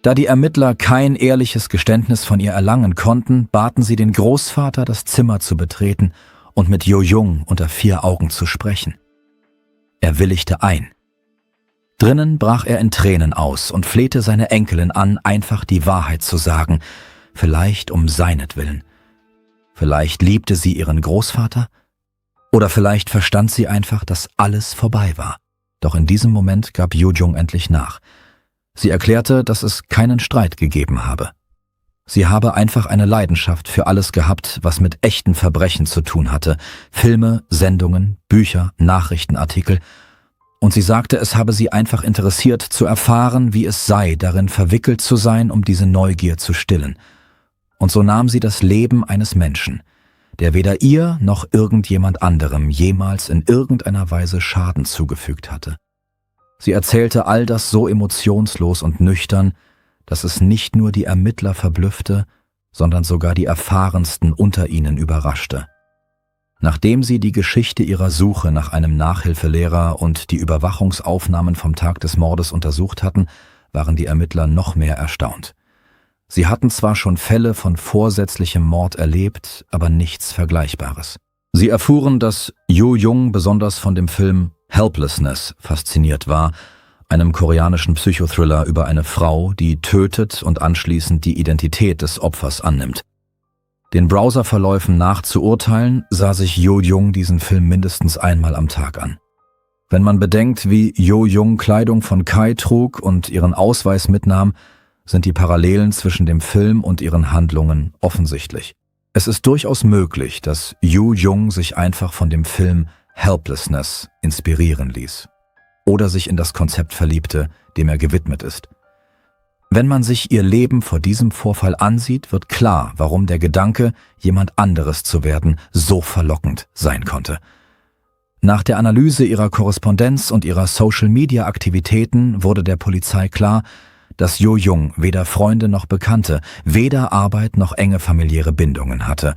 Da die Ermittler kein ehrliches Geständnis von ihr erlangen konnten, baten sie den Großvater, das Zimmer zu betreten und mit Jo-Jung unter 4 Augen zu sprechen. Er willigte ein. Drinnen brach er in Tränen aus und flehte seine Enkelin an, einfach die Wahrheit zu sagen, vielleicht um seinetwillen. Vielleicht liebte sie ihren Großvater, oder vielleicht verstand sie einfach, dass alles vorbei war. Doch in diesem Moment gab Jo-Jung endlich nach. Sie erklärte, dass es keinen Streit gegeben habe. Sie habe einfach eine Leidenschaft für alles gehabt, was mit echten Verbrechen zu tun hatte. Filme, Sendungen, Bücher, Nachrichtenartikel. Und sie sagte, es habe sie einfach interessiert, zu erfahren, wie es sei, darin verwickelt zu sein, um diese Neugier zu stillen. Und so nahm sie das Leben eines Menschen, der weder ihr noch irgendjemand anderem jemals in irgendeiner Weise Schaden zugefügt hatte. Sie erzählte all das so emotionslos und nüchtern, dass es nicht nur die Ermittler verblüffte, sondern sogar die Erfahrensten unter ihnen überraschte. Nachdem sie die Geschichte ihrer Suche nach einem Nachhilfelehrer und die Überwachungsaufnahmen vom Tag des Mordes untersucht hatten, waren die Ermittler noch mehr erstaunt. Sie hatten zwar schon Fälle von vorsätzlichem Mord erlebt, aber nichts Vergleichbares. Sie erfuhren, dass Jo-Jung besonders von dem Film Helplessness fasziniert war, einem koreanischen Psychothriller über eine Frau, die tötet und anschließend die Identität des Opfers annimmt. Den Browserverläufen nach zu urteilen, sah sich Jo-Jung diesen Film mindestens einmal am Tag an. Wenn man bedenkt, wie Jo-Jung Kleidung von Kai trug und ihren Ausweis mitnahm, sind die Parallelen zwischen dem Film und ihren Handlungen offensichtlich. Es ist durchaus möglich, dass Jo-Jung sich einfach von dem Film Helplessness inspirieren ließ oder sich in das Konzept verliebte, dem er gewidmet ist. Wenn man sich ihr Leben vor diesem Vorfall ansieht, wird klar, warum der Gedanke, jemand anderes zu werden, so verlockend sein konnte. Nach der Analyse ihrer Korrespondenz und ihrer Social-Media-Aktivitäten wurde der Polizei klar, dass Jo-Jung weder Freunde noch Bekannte, weder Arbeit noch enge familiäre Bindungen hatte.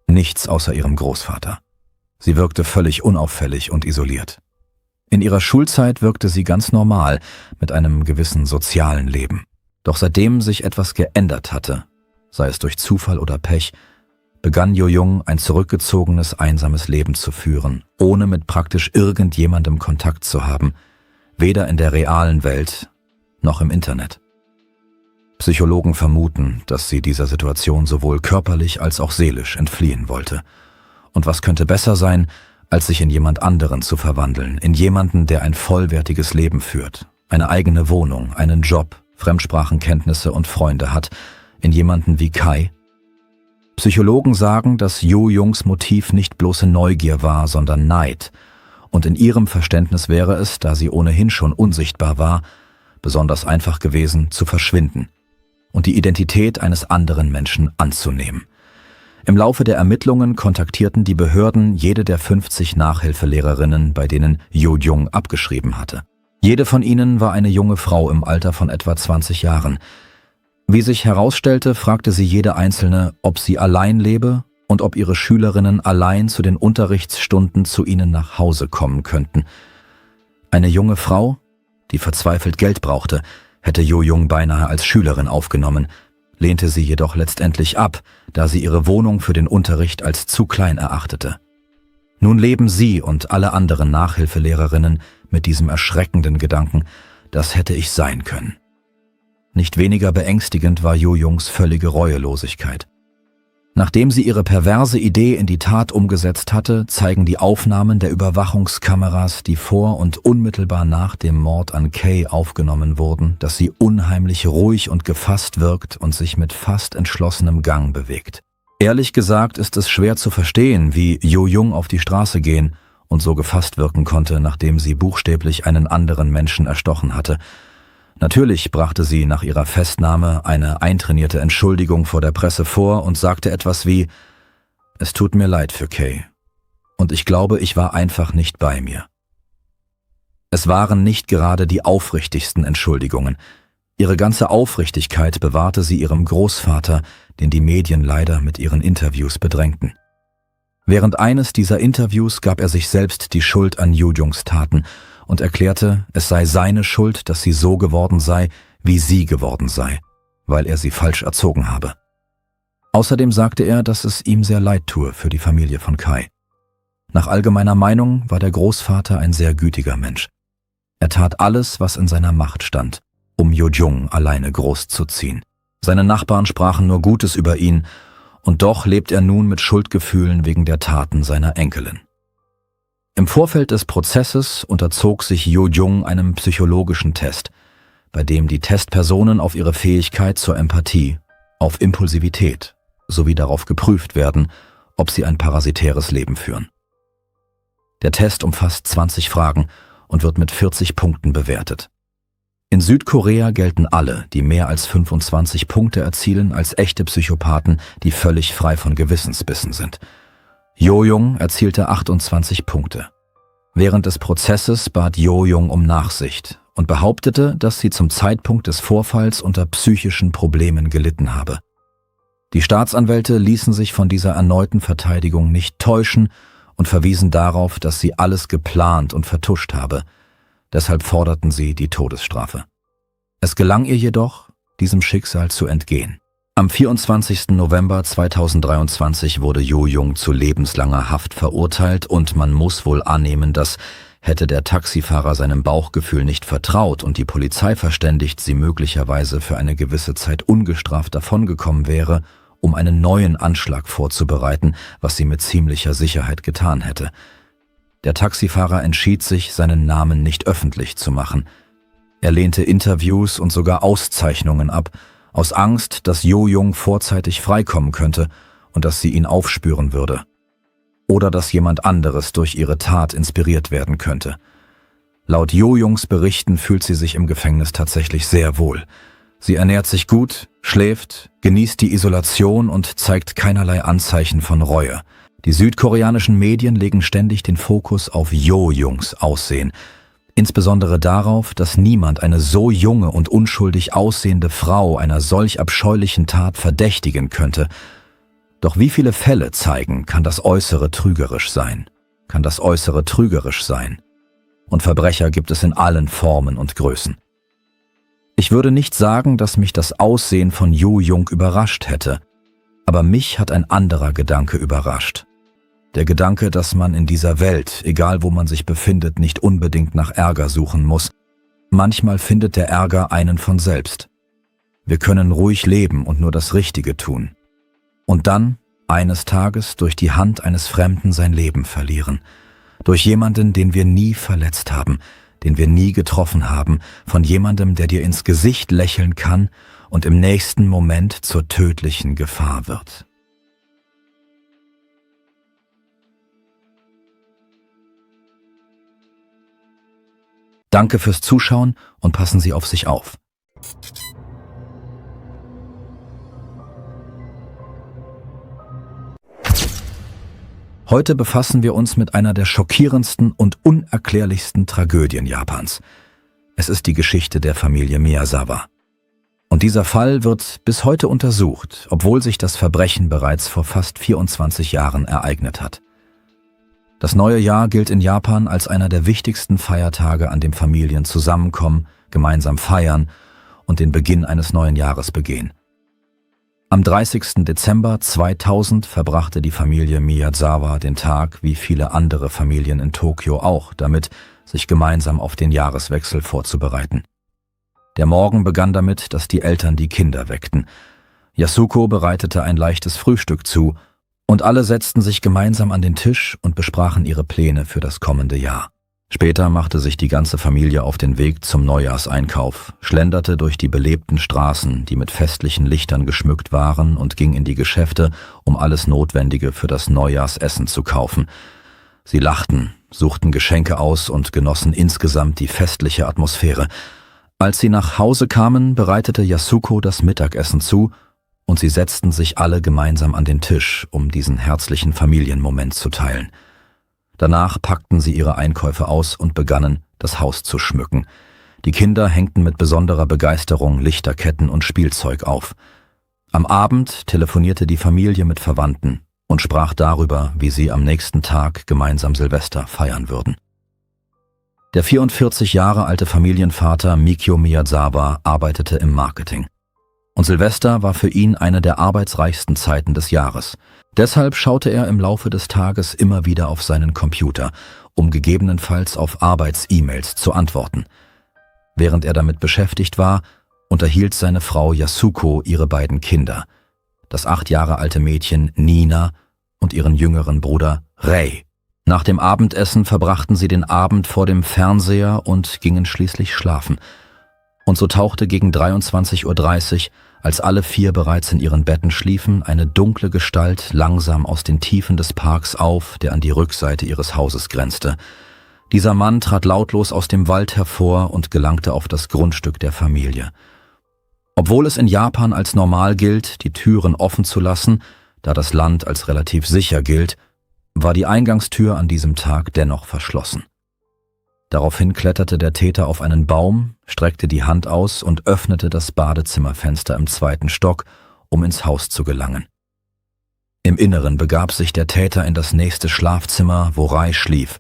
Nichts außer ihrem Großvater. Sie wirkte völlig unauffällig und isoliert. In ihrer Schulzeit wirkte sie ganz normal, mit einem gewissen sozialen Leben. Doch seitdem sich etwas geändert hatte, sei es durch Zufall oder Pech, begann Jo Jung ein zurückgezogenes, einsames Leben zu führen, ohne mit praktisch irgendjemandem Kontakt zu haben, weder in der realen Welt noch im Internet. Psychologen vermuten, dass sie dieser Situation sowohl körperlich als auch seelisch entfliehen wollte. Und was könnte besser sein, als sich in jemand anderen zu verwandeln, in jemanden, der ein vollwertiges Leben führt, eine eigene Wohnung, einen Job, Fremdsprachenkenntnisse und Freunde hat, in jemanden wie Kai? Psychologen sagen, dass Jo Jungs Motiv nicht bloße Neugier war, sondern Neid. Und in ihrem Verständnis wäre es, da sie ohnehin schon unsichtbar war, besonders einfach gewesen, zu verschwinden und die Identität eines anderen Menschen anzunehmen. Im Laufe der Ermittlungen kontaktierten die Behörden jede der 50 Nachhilfelehrerinnen, bei denen Jo Jung abgeschrieben hatte. Jede von ihnen war eine junge Frau im Alter von etwa 20 Jahren. Wie sich herausstellte, fragte sie jede Einzelne, ob sie allein lebe und ob ihre Schülerinnen allein zu den Unterrichtsstunden zu ihnen nach Hause kommen könnten. Eine junge Frau, die verzweifelt Geld brauchte, hätte Jo Jung beinahe als Schülerin aufgenommen, lehnte sie jedoch letztendlich ab, da sie ihre Wohnung für den Unterricht als zu klein erachtete. Nun leben sie und alle anderen Nachhilfelehrerinnen mit diesem erschreckenden Gedanken, das hätte ich sein können. Nicht weniger beängstigend war Jo Jungs völlige Reuelosigkeit. Nachdem sie ihre perverse Idee in die Tat umgesetzt hatte, zeigen die Aufnahmen der Überwachungskameras, die vor und unmittelbar nach dem Mord an Kay aufgenommen wurden, dass sie unheimlich ruhig und gefasst wirkt und sich mit fast entschlossenem Gang bewegt. Ehrlich gesagt ist es schwer zu verstehen, wie Jo Jung auf die Straße gehen und so gefasst wirken konnte, nachdem sie buchstäblich einen anderen Menschen erstochen hatte. Natürlich brachte sie nach ihrer Festnahme eine eintrainierte Entschuldigung vor der Presse vor und sagte etwas wie: Es tut mir leid für Kay. Und ich glaube, ich war einfach nicht bei mir. Es waren nicht gerade die aufrichtigsten Entschuldigungen. Ihre ganze Aufrichtigkeit bewahrte sie ihrem Großvater, den die Medien leider mit ihren Interviews bedrängten. Während eines dieser Interviews gab er sich selbst die Schuld an Jo Jungs Taten und erklärte, es sei seine Schuld, dass sie so geworden sei, wie sie geworden sei, weil er sie falsch erzogen habe. Außerdem sagte er, dass es ihm sehr leid tue für die Familie von Kai. Nach allgemeiner Meinung war der Großvater ein sehr gütiger Mensch. Er tat alles, was in seiner Macht stand, um Jo Jung alleine großzuziehen. Seine Nachbarn sprachen nur Gutes über ihn, und doch lebt er nun mit Schuldgefühlen wegen der Taten seiner Enkelin. Im Vorfeld des Prozesses unterzog sich Jo Jung einem psychologischen Test, bei dem die Testpersonen auf ihre Fähigkeit zur Empathie, auf Impulsivität sowie darauf geprüft werden, ob sie ein parasitäres Leben führen. Der Test umfasst 20 Fragen und wird mit 40 Punkten bewertet. In Südkorea gelten alle, die mehr als 25 Punkte erzielen, als echte Psychopathen, die völlig frei von Gewissensbissen sind. Jo Jung erzielte 28 Punkte. Während des Prozesses bat Jo Jung um Nachsicht und behauptete, dass sie zum Zeitpunkt des Vorfalls unter psychischen Problemen gelitten habe. Die Staatsanwälte ließen sich von dieser erneuten Verteidigung nicht täuschen und verwiesen darauf, dass sie alles geplant und vertuscht habe. Deshalb forderten sie die Todesstrafe. Es gelang ihr jedoch, diesem Schicksal zu entgehen. Am 24. November 2023 wurde Jo Jung zu lebenslanger Haft verurteilt und man muss wohl annehmen, dass, hätte der Taxifahrer seinem Bauchgefühl nicht vertraut und die Polizei verständigt, sie möglicherweise für eine gewisse Zeit ungestraft davongekommen wäre, um einen neuen Anschlag vorzubereiten, was sie mit ziemlicher Sicherheit getan hätte. Der Taxifahrer entschied sich, seinen Namen nicht öffentlich zu machen. Er lehnte Interviews und sogar Auszeichnungen ab, aus Angst, dass Jo Jung vorzeitig freikommen könnte und dass sie ihn aufspüren würde. Oder dass jemand anderes durch ihre Tat inspiriert werden könnte. Laut Jo Jungs Berichten fühlt sie sich im Gefängnis tatsächlich sehr wohl. Sie ernährt sich gut, schläft, genießt die Isolation und zeigt keinerlei Anzeichen von Reue. Die südkoreanischen Medien legen ständig den Fokus auf Jo Jungs Aussehen, insbesondere darauf, dass niemand eine so junge und unschuldig aussehende Frau einer solch abscheulichen Tat verdächtigen könnte. Doch wie viele Fälle zeigen, kann das Äußere trügerisch sein? Kann das Äußere trügerisch sein? Und Verbrecher gibt es in allen Formen und Größen. Ich würde nicht sagen, dass mich das Aussehen von Yu Jung überrascht hätte, aber mich hat ein anderer Gedanke überrascht. Der Gedanke, dass man in dieser Welt, egal wo man sich befindet, nicht unbedingt nach Ärger suchen muss. Manchmal findet der Ärger einen von selbst. Wir können ruhig leben und nur das Richtige tun. Und dann, eines Tages, durch die Hand eines Fremden sein Leben verlieren. Durch jemanden, den wir nie verletzt haben, den wir nie getroffen haben, von jemandem, der dir ins Gesicht lächeln kann und im nächsten Moment zur tödlichen Gefahr wird. Danke fürs Zuschauen und passen Sie auf sich auf. Heute befassen wir uns mit einer der schockierendsten und unerklärlichsten Tragödien Japans. Es ist die Geschichte der Familie Miyazawa. Und dieser Fall wird bis heute untersucht, obwohl sich das Verbrechen bereits vor fast 24 Jahren ereignet hat. Das neue Jahr gilt in Japan als einer der wichtigsten Feiertage, an dem Familien zusammenkommen, gemeinsam feiern und den Beginn eines neuen Jahres begehen. Am 30. Dezember 2000 verbrachte die Familie Miyazawa den Tag, wie viele andere Familien in Tokio auch, damit, sich gemeinsam auf den Jahreswechsel vorzubereiten. Der Morgen begann damit, dass die Eltern die Kinder weckten. Yasuko bereitete ein leichtes Frühstück zu, und alle setzten sich gemeinsam an den Tisch und besprachen ihre Pläne für das kommende Jahr. Später machte sich die ganze Familie auf den Weg zum Neujahrseinkauf, schlenderte durch die belebten Straßen, die mit festlichen Lichtern geschmückt waren, und ging in die Geschäfte, um alles Notwendige für das Neujahrsessen zu kaufen. Sie lachten, suchten Geschenke aus und genossen insgesamt die festliche Atmosphäre. Als sie nach Hause kamen, bereitete Yasuko das Mittagessen zu, und sie setzten sich alle gemeinsam an den Tisch, um diesen herzlichen Familienmoment zu teilen. Danach packten sie ihre Einkäufe aus und begannen, das Haus zu schmücken. Die Kinder hängten mit besonderer Begeisterung Lichterketten und Spielzeug auf. Am Abend telefonierte die Familie mit Verwandten und sprach darüber, wie sie am nächsten Tag gemeinsam Silvester feiern würden. Der 44 Jahre alte Familienvater Mikio Miyazawa arbeitete im Marketing. Und Silvester war für ihn eine der arbeitsreichsten Zeiten des Jahres. Deshalb schaute er im Laufe des Tages immer wieder auf seinen Computer, um gegebenenfalls auf Arbeits-E-Mails zu antworten. Während er damit beschäftigt war, unterhielt seine Frau Yasuko ihre beiden Kinder, das 8 Jahre alte Mädchen Nina und ihren jüngeren Bruder Rei. Nach dem Abendessen verbrachten sie den Abend vor dem Fernseher und gingen schließlich schlafen. Und so tauchte gegen 23:30 Uhr, als alle 4 bereits in ihren Betten schliefen, eine dunkle Gestalt langsam aus den Tiefen des Parks auf, der an die Rückseite ihres Hauses grenzte. Dieser Mann trat lautlos aus dem Wald hervor und gelangte auf das Grundstück der Familie. Obwohl es in Japan als normal gilt, die Türen offen zu lassen, da das Land als relativ sicher gilt, war die Eingangstür an diesem Tag dennoch verschlossen. Daraufhin kletterte der Täter auf einen Baum, streckte die Hand aus und öffnete das Badezimmerfenster im 2. Stock, um ins Haus zu gelangen. Im Inneren begab sich der Täter in das nächste Schlafzimmer, wo Rei schlief,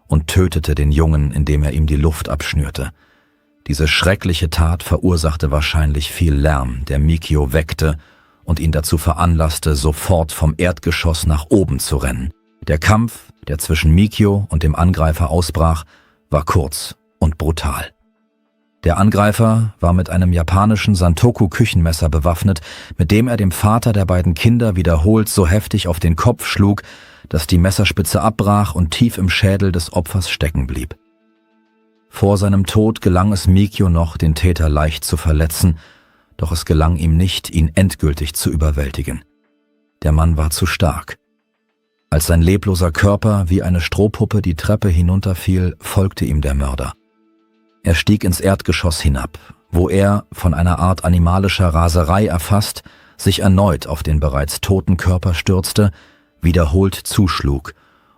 und tötete den Jungen, indem er ihm die Luft abschnürte. Diese schreckliche Tat verursachte wahrscheinlich viel Lärm, der Mikio weckte und ihn dazu veranlasste, sofort vom Erdgeschoss nach oben zu rennen. Der Kampf, der zwischen Mikio und dem Angreifer ausbrach, war kurz und brutal. Der Angreifer war mit einem japanischen Santoku-Küchenmesser bewaffnet, mit dem er dem Vater der beiden Kinder wiederholt so heftig auf den Kopf schlug, dass die Messerspitze abbrach und tief im Schädel des Opfers stecken blieb. Vor seinem Tod gelang es Mikio noch, den Täter leicht zu verletzen, doch es gelang ihm nicht, ihn endgültig zu überwältigen. Der Mann war zu stark. Als sein lebloser Körper wie eine Strohpuppe die Treppe hinunterfiel, folgte ihm der Mörder. Er stieg ins Erdgeschoss hinab, wo er, von einer Art animalischer Raserei erfasst, sich erneut auf den bereits toten Körper stürzte, wiederholt zuschlug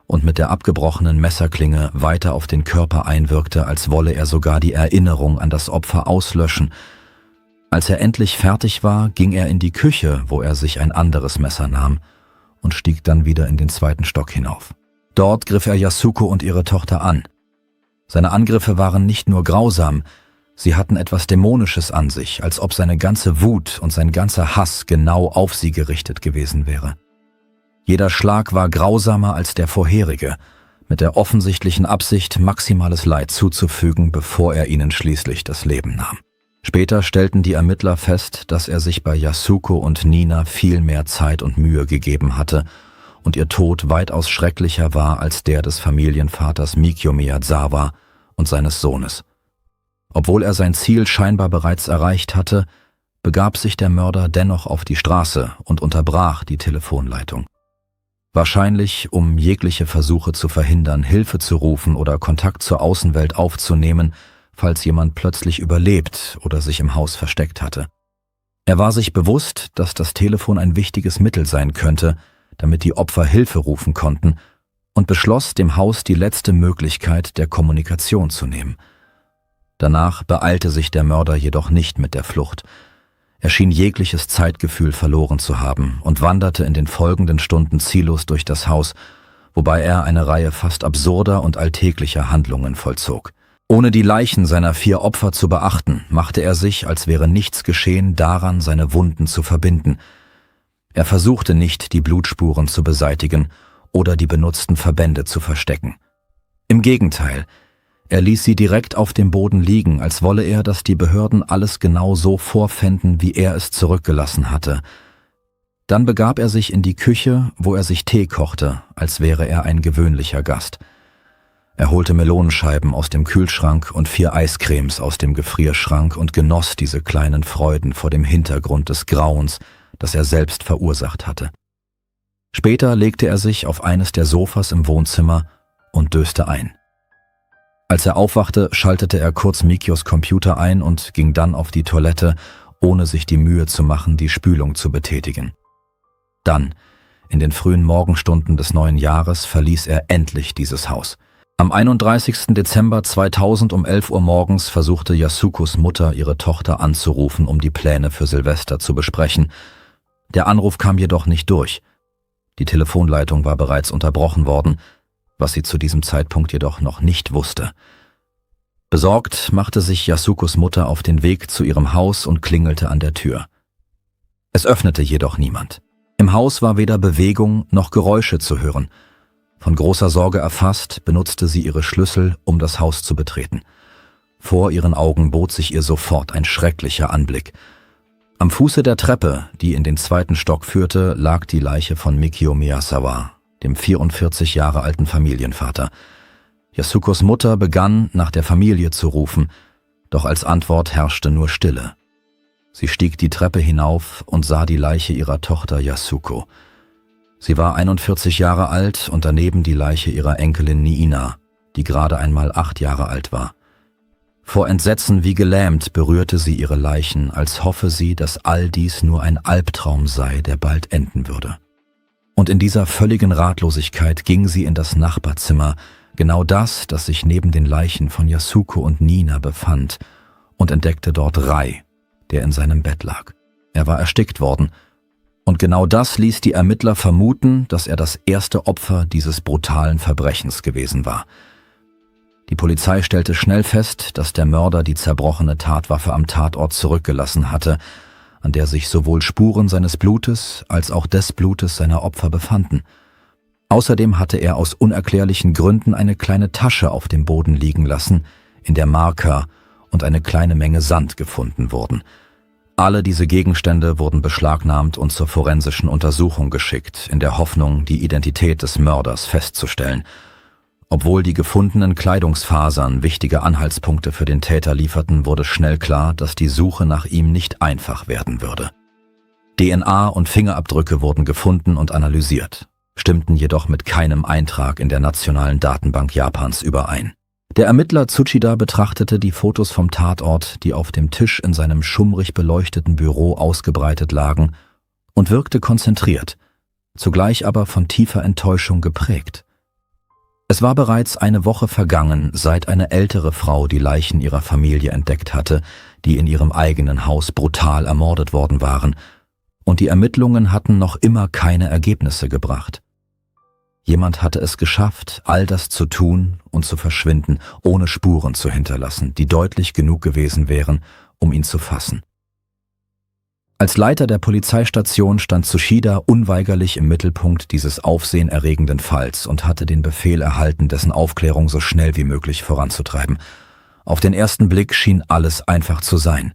und mit der abgebrochenen Messerklinge weiter auf den Körper einwirkte, als wolle er sogar die Erinnerung an das Opfer auslöschen. Als er endlich fertig war, ging er in die Küche, wo er sich ein anderes Messer nahm, und stieg dann wieder in den 2. Stock hinauf. Dort griff er Yasuko und ihre Tochter an. Seine Angriffe waren nicht nur grausam, sie hatten etwas Dämonisches an sich, als ob seine ganze Wut und sein ganzer Hass genau auf sie gerichtet gewesen wäre. Jeder Schlag war grausamer als der vorherige, mit der offensichtlichen Absicht, maximales Leid zuzufügen, bevor er ihnen schließlich das Leben nahm. Später stellten die Ermittler fest, dass er sich bei Yasuko und Nina viel mehr Zeit und Mühe gegeben hatte und ihr Tod weitaus schrecklicher war als der des Familienvaters Mikio Miyazawa und seines Sohnes. Obwohl er sein Ziel scheinbar bereits erreicht hatte, begab sich der Mörder dennoch auf die Straße und unterbrach die Telefonleitung. Wahrscheinlich, um jegliche Versuche zu verhindern, Hilfe zu rufen oder Kontakt zur Außenwelt aufzunehmen, falls jemand plötzlich überlebt oder sich im Haus versteckt hatte. Er war sich bewusst, dass das Telefon ein wichtiges Mittel sein könnte, damit die Opfer Hilfe rufen konnten, und beschloss, dem Haus die letzte Möglichkeit der Kommunikation zu nehmen. Danach beeilte sich der Mörder jedoch nicht mit der Flucht. Er schien jegliches Zeitgefühl verloren zu haben und wanderte in den folgenden Stunden ziellos durch das Haus, wobei er eine Reihe fast absurder und alltäglicher Handlungen vollzog. Ohne die Leichen seiner 4 Opfer zu beachten, machte er sich, als wäre nichts geschehen, daran, seine Wunden zu verbinden. Er versuchte nicht, die Blutspuren zu beseitigen oder die benutzten Verbände zu verstecken. Im Gegenteil, er ließ sie direkt auf dem Boden liegen, als wolle er, dass die Behörden alles genau so vorfänden, wie er es zurückgelassen hatte. Dann begab er sich in die Küche, wo er sich Tee kochte, als wäre er ein gewöhnlicher Gast. Er holte Melonenscheiben aus dem Kühlschrank und 4 Eiscremes aus dem Gefrierschrank und genoss diese kleinen Freuden vor dem Hintergrund des Grauens, das er selbst verursacht hatte. Später legte er sich auf eines der Sofas im Wohnzimmer und döste ein. Als er aufwachte, schaltete er kurz Mikios Computer ein und ging dann auf die Toilette, ohne sich die Mühe zu machen, die Spülung zu betätigen. Dann, in den frühen Morgenstunden des neuen Jahres, verließ er endlich dieses Haus. Am 31. Dezember 2000 um 11 Uhr morgens versuchte Yasukos Mutter, ihre Tochter anzurufen, um die Pläne für Silvester zu besprechen. Der Anruf kam jedoch nicht durch. Die Telefonleitung war bereits unterbrochen worden, was sie zu diesem Zeitpunkt jedoch noch nicht wusste. Besorgt machte sich Yasukos Mutter auf den Weg zu ihrem Haus und klingelte an der Tür. Es öffnete jedoch niemand. Im Haus war weder Bewegung noch Geräusche zu hören. Von großer Sorge erfasst, benutzte sie ihre Schlüssel, um das Haus zu betreten. Vor ihren Augen bot sich ihr sofort ein schrecklicher Anblick. Am Fuße der Treppe, die in den 2. Stock führte, lag die Leiche von Mikio Miyazawa, dem 44 Jahre alten Familienvater. Yasukos Mutter begann, nach der Familie zu rufen, doch als Antwort herrschte nur Stille. Sie stieg die Treppe hinauf und sah die Leiche ihrer Tochter Yasuko. Sie war 41 Jahre alt und daneben die Leiche ihrer Enkelin Niina, die gerade einmal 8 Jahre alt war. Vor Entsetzen wie gelähmt berührte sie ihre Leichen, als hoffe sie, dass all dies nur ein Albtraum sei, der bald enden würde. Und in dieser völligen Ratlosigkeit ging sie in das Nachbarzimmer, genau das sich neben den Leichen von Yasuko und Nina befand, und entdeckte dort Rai, der in seinem Bett lag. Er war erstickt worden, und genau das ließ die Ermittler vermuten, dass er das erste Opfer dieses brutalen Verbrechens gewesen war. Die Polizei stellte schnell fest, dass der Mörder die zerbrochene Tatwaffe am Tatort zurückgelassen hatte, an der sich sowohl Spuren seines Blutes als auch des Blutes seiner Opfer befanden. Außerdem hatte er aus unerklärlichen Gründen eine kleine Tasche auf dem Boden liegen lassen, in der Marker und eine kleine Menge Sand gefunden wurden. Alle diese Gegenstände wurden beschlagnahmt und zur forensischen Untersuchung geschickt, in der Hoffnung, die Identität des Mörders festzustellen. Obwohl die gefundenen Kleidungsfasern wichtige Anhaltspunkte für den Täter lieferten, wurde schnell klar, dass die Suche nach ihm nicht einfach werden würde. DNA und Fingerabdrücke wurden gefunden und analysiert, stimmten jedoch mit keinem Eintrag in der nationalen Datenbank Japans überein. Der Ermittler Tsuchida betrachtete die Fotos vom Tatort, die auf dem Tisch in seinem schummrig beleuchteten Büro ausgebreitet lagen, und wirkte konzentriert, zugleich aber von tiefer Enttäuschung geprägt. Es war bereits eine Woche vergangen, seit eine ältere Frau die Leichen ihrer Familie entdeckt hatte, die in ihrem eigenen Haus brutal ermordet worden waren, und die Ermittlungen hatten noch immer keine Ergebnisse gebracht. Jemand hatte es geschafft, all das zu tun und zu verschwinden, ohne Spuren zu hinterlassen, die deutlich genug gewesen wären, um ihn zu fassen. Als Leiter der Polizeistation stand Tsushida unweigerlich im Mittelpunkt dieses aufsehenerregenden Falls und hatte den Befehl erhalten, dessen Aufklärung so schnell wie möglich voranzutreiben. Auf den ersten Blick schien alles einfach zu sein.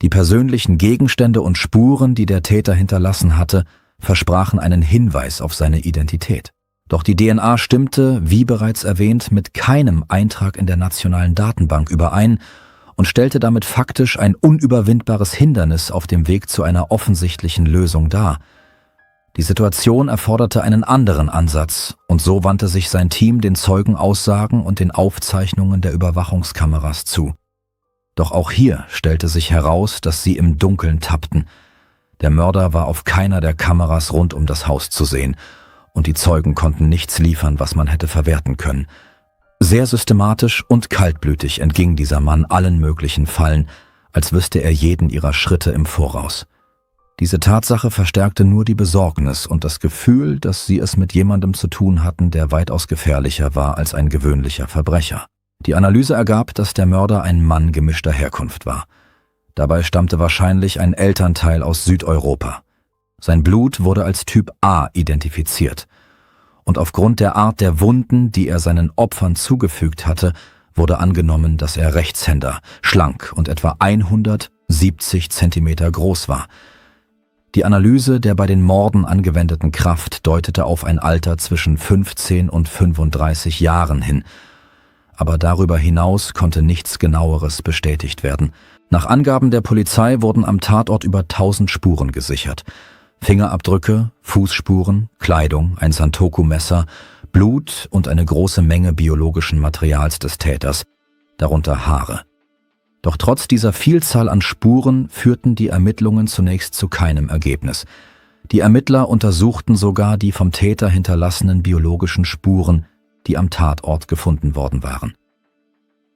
Die persönlichen Gegenstände und Spuren, die der Täter hinterlassen hatte, versprachen einen Hinweis auf seine Identität. Doch die DNA stimmte, wie bereits erwähnt, mit keinem Eintrag in der nationalen Datenbank überein und stellte damit faktisch ein unüberwindbares Hindernis auf dem Weg zu einer offensichtlichen Lösung dar. Die Situation erforderte einen anderen Ansatz, und so wandte sich sein Team den Zeugenaussagen und den Aufzeichnungen der Überwachungskameras zu. Doch auch hier stellte sich heraus, dass sie im Dunkeln tappten. Der Mörder war auf keiner der Kameras rund um das Haus zu sehen, und die Zeugen konnten nichts liefern, was man hätte verwerten können. Sehr systematisch und kaltblütig entging dieser Mann allen möglichen Fallen, als wüsste er jeden ihrer Schritte im Voraus. Diese Tatsache verstärkte nur die Besorgnis und das Gefühl, dass sie es mit jemandem zu tun hatten, der weitaus gefährlicher war als ein gewöhnlicher Verbrecher. Die Analyse ergab, dass der Mörder ein Mann gemischter Herkunft war. Dabei stammte wahrscheinlich ein Elternteil aus Südeuropa. Sein Blut wurde als Typ A identifiziert. Und aufgrund der Art der Wunden, die er seinen Opfern zugefügt hatte, wurde angenommen, dass er Rechtshänder, schlank und etwa 170 Zentimeter groß war. Die Analyse der bei den Morden angewendeten Kraft deutete auf ein Alter zwischen 15 und 35 Jahren hin. Aber darüber hinaus konnte nichts Genaueres bestätigt werden. Nach Angaben der Polizei wurden am Tatort über 1000 Spuren gesichert. Fingerabdrücke, Fußspuren, Kleidung, ein Santoku-Messer, Blut und eine große Menge biologischen Materials des Täters, darunter Haare. Doch trotz dieser Vielzahl an Spuren führten die Ermittlungen zunächst zu keinem Ergebnis. Die Ermittler untersuchten sogar die vom Täter hinterlassenen biologischen Spuren, die am Tatort gefunden worden waren.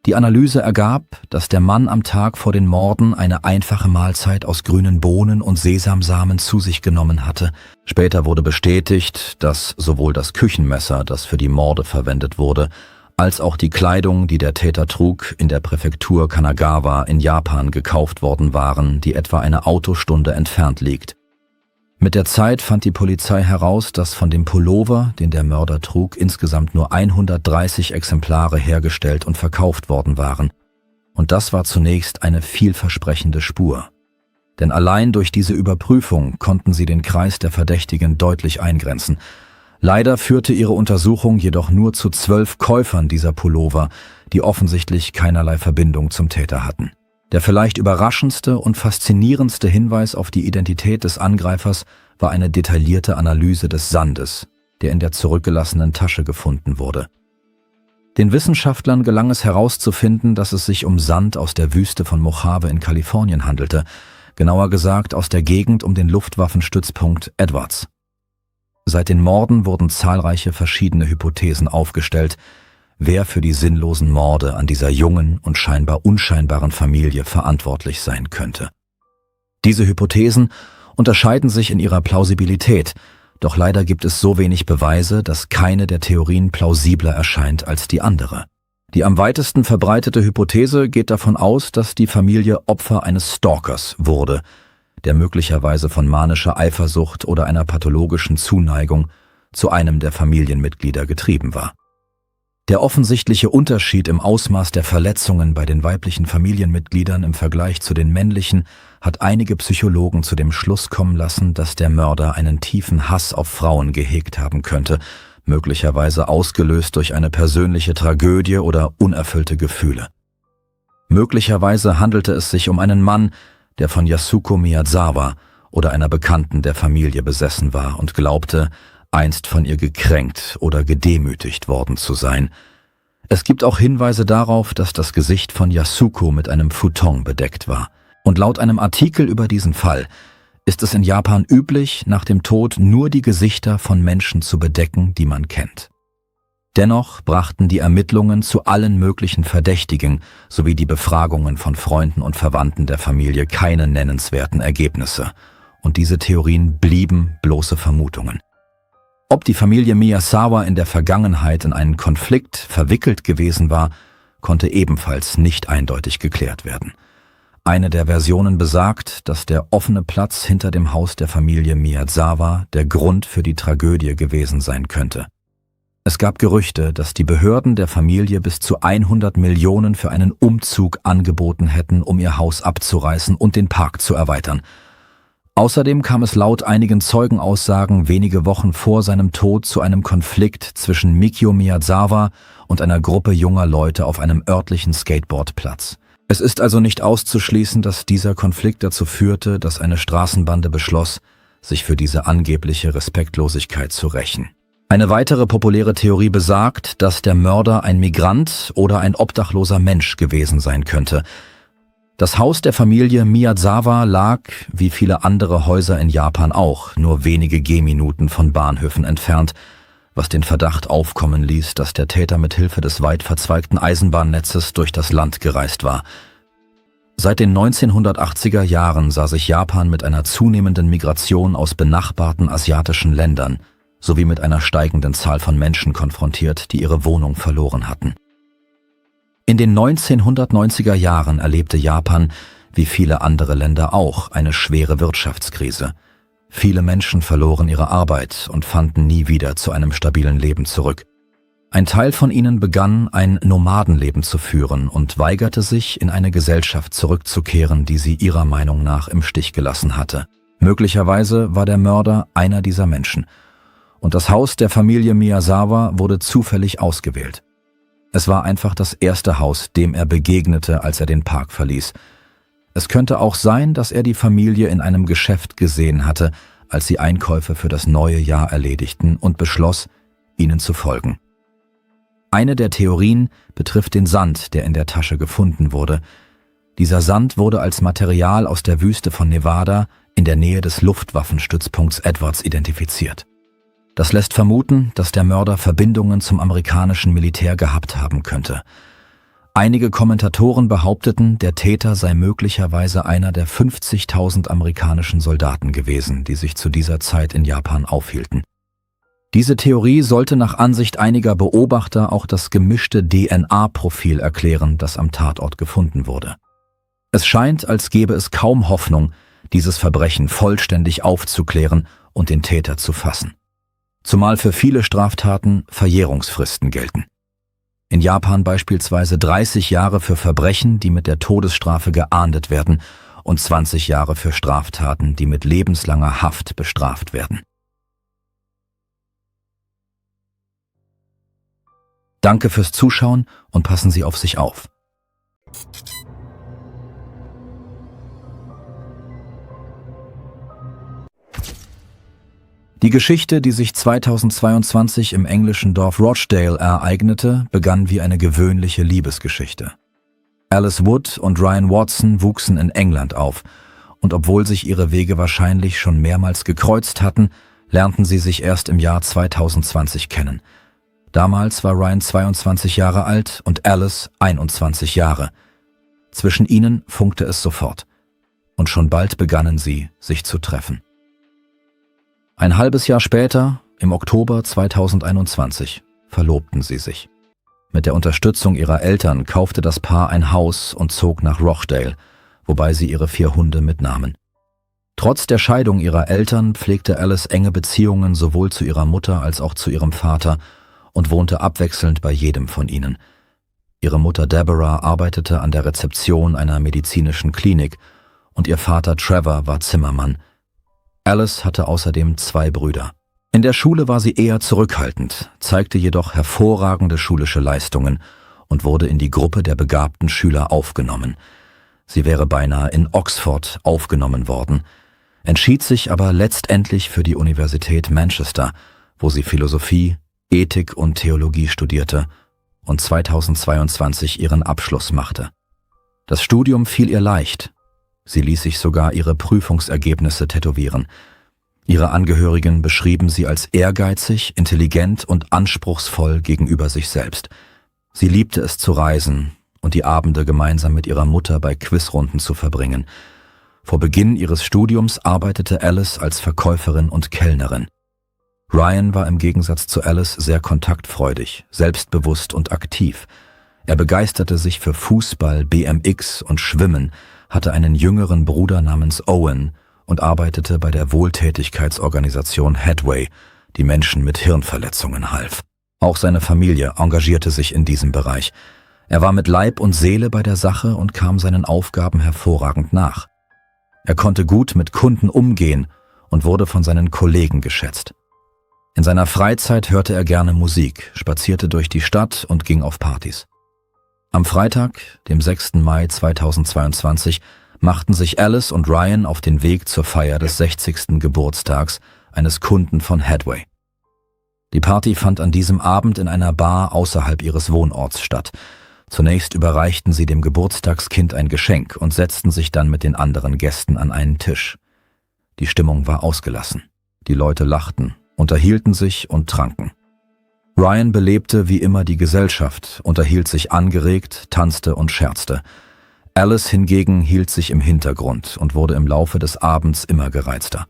Die Analyse ergab, dass der Mann am Tag vor den Morden eine einfache Mahlzeit aus grünen Bohnen und Sesamsamen zu sich genommen hatte. Später wurde bestätigt, dass sowohl das Küchenmesser, das für die Morde verwendet wurde, als auch die Kleidung, die der Täter trug, in der Präfektur Kanagawa in Japan gekauft worden waren, die etwa eine Autostunde entfernt liegt. Mit der Zeit fand die Polizei heraus, dass von dem Pullover, den der Mörder trug, insgesamt nur 130 Exemplare hergestellt und verkauft worden waren. Und das war zunächst eine vielversprechende Spur. Denn allein durch diese Überprüfung konnten sie den Kreis der Verdächtigen deutlich eingrenzen. Leider führte ihre Untersuchung jedoch nur zu 12 Käufern dieser Pullover, die offensichtlich keinerlei Verbindung zum Täter hatten. Der vielleicht überraschendste und faszinierendste Hinweis auf die Identität des Angreifers war eine detaillierte Analyse des Sandes, der in der zurückgelassenen Tasche gefunden wurde. Den Wissenschaftlern gelang es herauszufinden, dass es sich um Sand aus der Wüste von Mojave in Kalifornien handelte, genauer gesagt aus der Gegend um den Luftwaffenstützpunkt Edwards. Seit den Morden wurden zahlreiche verschiedene Hypothesen aufgestellt, wer für die sinnlosen Morde an dieser jungen und scheinbar unscheinbaren Familie verantwortlich sein könnte. Diese Hypothesen unterscheiden sich in ihrer Plausibilität, doch leider gibt es so wenig Beweise, dass keine der Theorien plausibler erscheint als die andere. Die am weitesten verbreitete Hypothese geht davon aus, dass die Familie Opfer eines Stalkers wurde, der möglicherweise von manischer Eifersucht oder einer pathologischen Zuneigung zu einem der Familienmitglieder getrieben war. Der offensichtliche Unterschied im Ausmaß der Verletzungen bei den weiblichen Familienmitgliedern im Vergleich zu den männlichen hat einige Psychologen zu dem Schluss kommen lassen, dass der Mörder einen tiefen Hass auf Frauen gehegt haben könnte, möglicherweise ausgelöst durch eine persönliche Tragödie oder unerfüllte Gefühle. Möglicherweise handelte es sich um einen Mann, der von Yasuko Miyazawa oder einer Bekannten der Familie besessen war und glaubte, einst von ihr gekränkt oder gedemütigt worden zu sein. Es gibt auch Hinweise darauf, dass das Gesicht von Yasuko mit einem Futon bedeckt war. Und laut einem Artikel über diesen Fall ist es in Japan üblich, nach dem Tod nur die Gesichter von Menschen zu bedecken, die man kennt. Dennoch brachten die Ermittlungen zu allen möglichen Verdächtigen sowie die Befragungen von Freunden und Verwandten der Familie keine nennenswerten Ergebnisse. Und diese Theorien blieben bloße Vermutungen. Ob die Familie Miyazawa in der Vergangenheit in einen Konflikt verwickelt gewesen war, konnte ebenfalls nicht eindeutig geklärt werden. Eine der Versionen besagt, dass der offene Platz hinter dem Haus der Familie Miyazawa der Grund für die Tragödie gewesen sein könnte. Es gab Gerüchte, dass die Behörden der Familie bis zu 100 Millionen für einen Umzug angeboten hätten, um ihr Haus abzureißen und den Park zu erweitern. Außerdem kam es laut einigen Zeugenaussagen wenige Wochen vor seinem Tod zu einem Konflikt zwischen Mikio Miyazawa und einer Gruppe junger Leute auf einem örtlichen Skateboardplatz. Es ist also nicht auszuschließen, dass dieser Konflikt dazu führte, dass eine Straßenbande beschloss, sich für diese angebliche Respektlosigkeit zu rächen. Eine weitere populäre Theorie besagt, dass der Mörder ein Migrant oder ein obdachloser Mensch gewesen sein könnte. Das Haus der Familie Miyazawa lag, wie viele andere Häuser in Japan auch, nur wenige Gehminuten von Bahnhöfen entfernt, was den Verdacht aufkommen ließ, dass der Täter mit Hilfe des weit verzweigten Eisenbahnnetzes durch das Land gereist war. Seit den 1980er Jahren sah sich Japan mit einer zunehmenden Migration aus benachbarten asiatischen Ländern sowie mit einer steigenden Zahl von Menschen konfrontiert, die ihre Wohnung verloren hatten. In den 1990er Jahren erlebte Japan, wie viele andere Länder auch, eine schwere Wirtschaftskrise. Viele Menschen verloren ihre Arbeit und fanden nie wieder zu einem stabilen Leben zurück. Ein Teil von ihnen begann, ein Nomadenleben zu führen und weigerte sich, in eine Gesellschaft zurückzukehren, die sie ihrer Meinung nach im Stich gelassen hatte. Möglicherweise war der Mörder einer dieser Menschen. Und das Haus der Familie Miyazawa wurde zufällig ausgewählt. Es war einfach das erste Haus, dem er begegnete, als er den Park verließ. Es könnte auch sein, dass er die Familie in einem Geschäft gesehen hatte, als sie Einkäufe für das neue Jahr erledigten und beschloss, ihnen zu folgen. Eine der Theorien betrifft den Sand, der in der Tasche gefunden wurde. Dieser Sand wurde als Material aus der Wüste von Nevada in der Nähe des Luftwaffenstützpunkts Edwards identifiziert. Das lässt vermuten, dass der Mörder Verbindungen zum amerikanischen Militär gehabt haben könnte. Einige Kommentatoren behaupteten, der Täter sei möglicherweise einer der 50.000 amerikanischen Soldaten gewesen, die sich zu dieser Zeit in Japan aufhielten. Diese Theorie sollte nach Ansicht einiger Beobachter auch das gemischte DNA-Profil erklären, das am Tatort gefunden wurde. Es scheint, als gäbe es kaum Hoffnung, dieses Verbrechen vollständig aufzuklären und den Täter zu fassen. Zumal für viele Straftaten Verjährungsfristen gelten. In Japan beispielsweise 30 Jahre für Verbrechen, die mit der Todesstrafe geahndet werden, und 20 Jahre für Straftaten, die mit lebenslanger Haft bestraft werden. Danke fürs Zuschauen und passen Sie auf sich auf. Die Geschichte, die sich 2022 im englischen Dorf Rochdale ereignete, begann wie eine gewöhnliche Liebesgeschichte. Alice Wood und Ryan Watson wuchsen in England auf, und obwohl sich ihre Wege wahrscheinlich schon mehrmals gekreuzt hatten, lernten sie sich erst im Jahr 2020 kennen. Damals war Ryan 22 Jahre alt und Alice 21 Jahre. Zwischen ihnen funkte es sofort, und schon bald begannen sie, sich zu treffen. Ein halbes Jahr später, im Oktober 2021, verlobten sie sich. Mit der Unterstützung ihrer Eltern kaufte das Paar ein Haus und zog nach Rochdale, wobei sie ihre 4 Hunde mitnahmen. Trotz der Scheidung ihrer Eltern pflegte Alice enge Beziehungen sowohl zu ihrer Mutter als auch zu ihrem Vater und wohnte abwechselnd bei jedem von ihnen. Ihre Mutter Deborah arbeitete an der Rezeption einer medizinischen Klinik und ihr Vater Trevor war Zimmermann. Alice hatte außerdem 2 Brüder. In der Schule war sie eher zurückhaltend, zeigte jedoch hervorragende schulische Leistungen und wurde in die Gruppe der begabten Schüler aufgenommen. Sie wäre beinahe in Oxford aufgenommen worden, entschied sich aber letztendlich für die Universität Manchester, wo sie Philosophie, Ethik und Theologie studierte und 2022 ihren Abschluss machte. Das Studium fiel ihr leicht. Sie ließ sich sogar ihre Prüfungsergebnisse tätowieren. Ihre Angehörigen beschrieben sie als ehrgeizig, intelligent und anspruchsvoll gegenüber sich selbst. Sie liebte es zu reisen und die Abende gemeinsam mit ihrer Mutter bei Quizrunden zu verbringen. Vor Beginn ihres Studiums arbeitete Alice als Verkäuferin und Kellnerin. Ryan war im Gegensatz zu Alice sehr kontaktfreudig, selbstbewusst und aktiv. Er begeisterte sich für Fußball, BMX und Schwimmen, hatte einen jüngeren Bruder namens Owen und arbeitete bei der Wohltätigkeitsorganisation Headway, die Menschen mit Hirnverletzungen half. Auch seine Familie engagierte sich in diesem Bereich. Er war mit Leib und Seele bei der Sache und kam seinen Aufgaben hervorragend nach. Er konnte gut mit Kunden umgehen und wurde von seinen Kollegen geschätzt. In seiner Freizeit hörte er gerne Musik, spazierte durch die Stadt und ging auf Partys. Am Freitag, dem 6. Mai 2022, machten sich Alice und Ryan auf den Weg zur Feier des 60. Geburtstags eines Kunden von Headway. Die Party fand an diesem Abend in einer Bar außerhalb ihres Wohnorts statt. Zunächst überreichten sie dem Geburtstagskind ein Geschenk und setzten sich dann mit den anderen Gästen an einen Tisch. Die Stimmung war ausgelassen. Die Leute lachten, unterhielten sich und tranken. Ryan belebte wie immer die Gesellschaft, unterhielt sich angeregt, tanzte und scherzte. Alice hingegen hielt sich im Hintergrund und wurde im Laufe des Abends immer gereizter.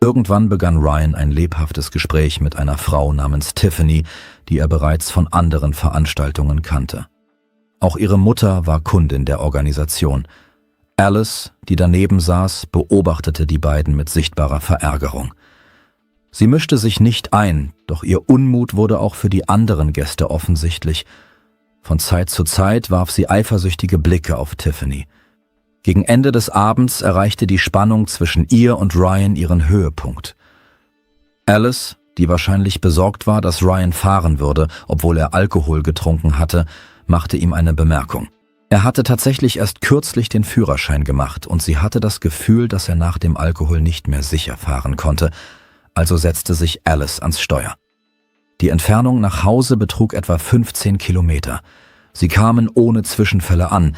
Irgendwann begann Ryan ein lebhaftes Gespräch mit einer Frau namens Tiffany, die er bereits von anderen Veranstaltungen kannte. Auch ihre Mutter war Kundin der Organisation. Alice, die daneben saß, beobachtete die beiden mit sichtbarer Verärgerung. Sie mischte sich nicht ein, doch ihr Unmut wurde auch für die anderen Gäste offensichtlich. Von Zeit zu Zeit warf sie eifersüchtige Blicke auf Tiffany. Gegen Ende des Abends erreichte die Spannung zwischen ihr und Ryan ihren Höhepunkt. Alice, die wahrscheinlich besorgt war, dass Ryan fahren würde, obwohl er Alkohol getrunken hatte, machte ihm eine Bemerkung. Er hatte tatsächlich erst kürzlich den Führerschein gemacht und sie hatte das Gefühl, dass er nach dem Alkohol nicht mehr sicher fahren konnte, also setzte sich Alice ans Steuer. Die Entfernung nach Hause betrug etwa 15 Kilometer. Sie kamen ohne Zwischenfälle an,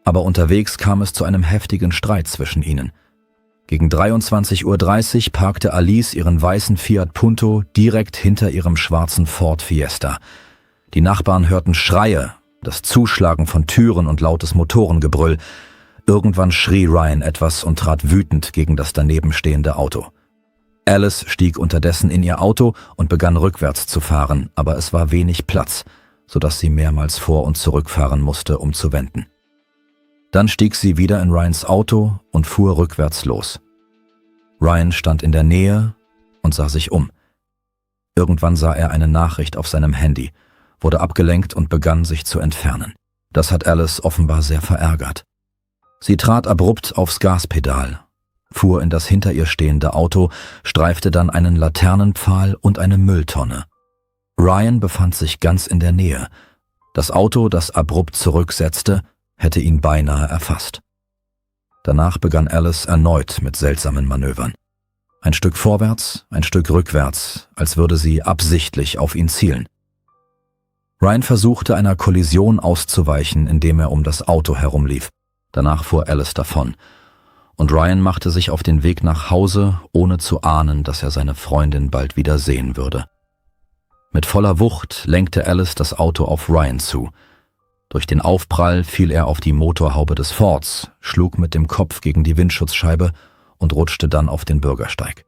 aber unterwegs kam es zu einem heftigen Streit zwischen ihnen. Gegen 23:30 Uhr parkte Alice ihren weißen Fiat Punto direkt hinter ihrem schwarzen Ford Fiesta. Die Nachbarn hörten Schreie, das Zuschlagen von Türen und lautes Motorengebrüll. Irgendwann schrie Ryan etwas und trat wütend gegen das daneben stehende Auto. Alice stieg unterdessen in ihr Auto und begann rückwärts zu fahren, aber es war wenig Platz, sodass sie mehrmals vor- und zurückfahren musste, um zu wenden. Dann stieg sie wieder in Ryans Auto und fuhr rückwärts los. Ryan stand in der Nähe und sah sich um. Irgendwann sah er eine Nachricht auf seinem Handy, wurde abgelenkt und begann sich zu entfernen. Das hat Alice offenbar sehr verärgert. Sie trat abrupt aufs Gaspedal, fuhr in das hinter ihr stehende Auto, streifte dann einen Laternenpfahl und eine Mülltonne. Ryan befand sich ganz in der Nähe. Das Auto, das abrupt zurücksetzte, hätte ihn beinahe erfasst. Danach begann Alice erneut mit seltsamen Manövern. Ein Stück vorwärts, ein Stück rückwärts, als würde sie absichtlich auf ihn zielen. Ryan versuchte, einer Kollision auszuweichen, indem er um das Auto herumlief. Danach fuhr Alice davon. Und Ryan machte sich auf den Weg nach Hause, ohne zu ahnen, dass er seine Freundin bald wieder sehen würde. Mit voller Wucht lenkte Alice das Auto auf Ryan zu. Durch den Aufprall fiel er auf die Motorhaube des Fords, schlug mit dem Kopf gegen die Windschutzscheibe und rutschte dann auf den Bürgersteig.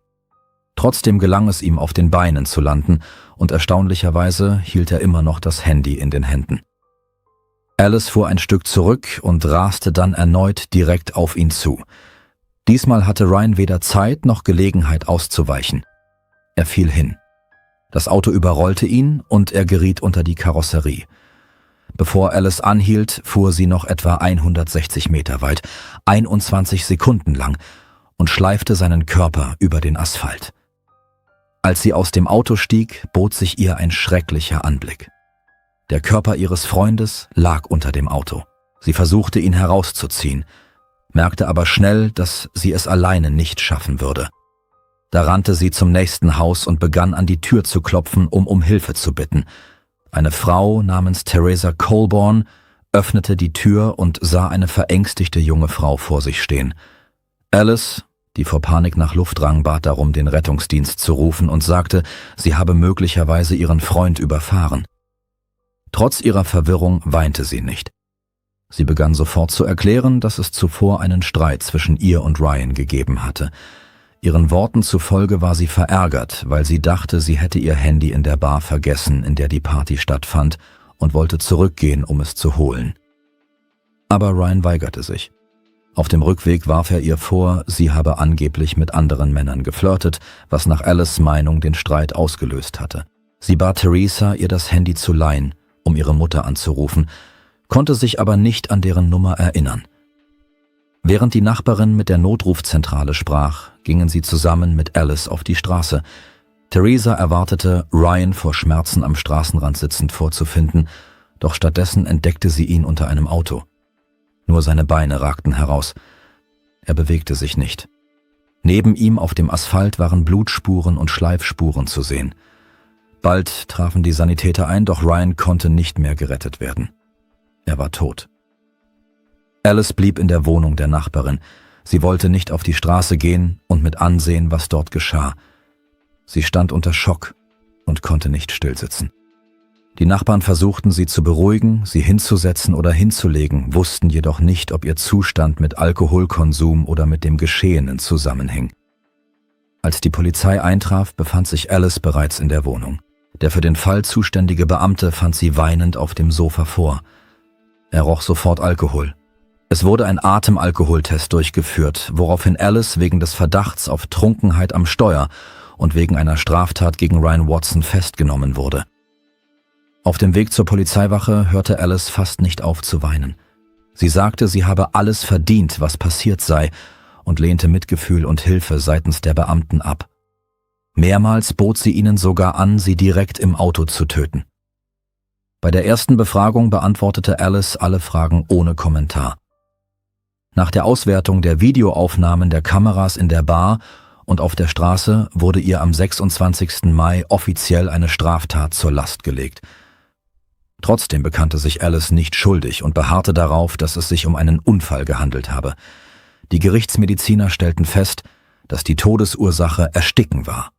Trotzdem gelang es ihm, auf den Beinen zu landen und erstaunlicherweise hielt er immer noch das Handy in den Händen. Alice fuhr ein Stück zurück und raste dann erneut direkt auf ihn zu. Diesmal hatte Ryan weder Zeit noch Gelegenheit auszuweichen. Er fiel hin. Das Auto überrollte ihn und er geriet unter die Karosserie. Bevor Alice anhielt, fuhr sie noch etwa 160 Meter weit, 21 Sekunden lang, und schleifte seinen Körper über den Asphalt. Als sie aus dem Auto stieg, bot sich ihr ein schrecklicher Anblick. Der Körper ihres Freundes lag unter dem Auto. Sie versuchte, ihn herauszuziehen, merkte aber schnell, dass sie es alleine nicht schaffen würde. Da rannte sie zum nächsten Haus und begann an die Tür zu klopfen, um Hilfe zu bitten. Eine Frau namens Teresa Colborn öffnete die Tür und sah eine verängstigte junge Frau vor sich stehen. Alice, die vor Panik nach Luft rang, bat darum, den Rettungsdienst zu rufen und sagte, sie habe möglicherweise ihren Freund überfahren. Trotz ihrer Verwirrung weinte sie nicht. Sie begann sofort zu erklären, dass es zuvor einen Streit zwischen ihr und Ryan gegeben hatte. Ihren Worten zufolge war sie verärgert, weil sie dachte, sie hätte ihr Handy in der Bar vergessen, in der die Party stattfand, und wollte zurückgehen, um es zu holen. Aber Ryan weigerte sich. Auf dem Rückweg warf er ihr vor, sie habe angeblich mit anderen Männern geflirtet, was nach Alice' Meinung den Streit ausgelöst hatte. Sie bat Teresa, ihr das Handy zu leihen, um ihre Mutter anzurufen, konnte sich aber nicht an deren Nummer erinnern. Während die Nachbarin mit der Notrufzentrale sprach, gingen sie zusammen mit Alice auf die Straße. Teresa erwartete, Ryan vor Schmerzen am Straßenrand sitzend vorzufinden, doch stattdessen entdeckte sie ihn unter einem Auto. Nur seine Beine ragten heraus. Er bewegte sich nicht. Neben ihm auf dem Asphalt waren Blutspuren und Schleifspuren zu sehen. Bald trafen die Sanitäter ein, doch Ryan konnte nicht mehr gerettet werden. Er war tot. Alice blieb in der Wohnung der Nachbarin. Sie wollte nicht auf die Straße gehen und mit ansehen, was dort geschah. Sie stand unter Schock und konnte nicht stillsitzen. Die Nachbarn versuchten, sie zu beruhigen, sie hinzusetzen oder hinzulegen, wussten jedoch nicht, ob ihr Zustand mit Alkoholkonsum oder mit dem Geschehenen zusammenhing. Als die Polizei eintraf, befand sich Alice bereits in der Wohnung. Der für den Fall zuständige Beamte fand sie weinend auf dem Sofa vor. Er roch sofort Alkohol. Es wurde ein Atemalkoholtest durchgeführt, woraufhin Alice wegen des Verdachts auf Trunkenheit am Steuer und wegen einer Straftat gegen Ryan Watson festgenommen wurde. Auf dem Weg zur Polizeiwache hörte Alice fast nicht auf zu weinen. Sie sagte, sie habe alles verdient, was passiert sei, und lehnte Mitgefühl und Hilfe seitens der Beamten ab. Mehrmals bot sie ihnen sogar an, sie direkt im Auto zu töten. Bei der ersten Befragung beantwortete Alice alle Fragen ohne Kommentar. Nach der Auswertung der Videoaufnahmen der Kameras in der Bar und auf der Straße wurde ihr am 26. Mai offiziell eine Straftat zur Last gelegt. Trotzdem bekannte sich Alice nicht schuldig und beharrte darauf, dass es sich um einen Unfall gehandelt habe. Die Gerichtsmediziner stellten fest, dass die Todesursache Ersticken war.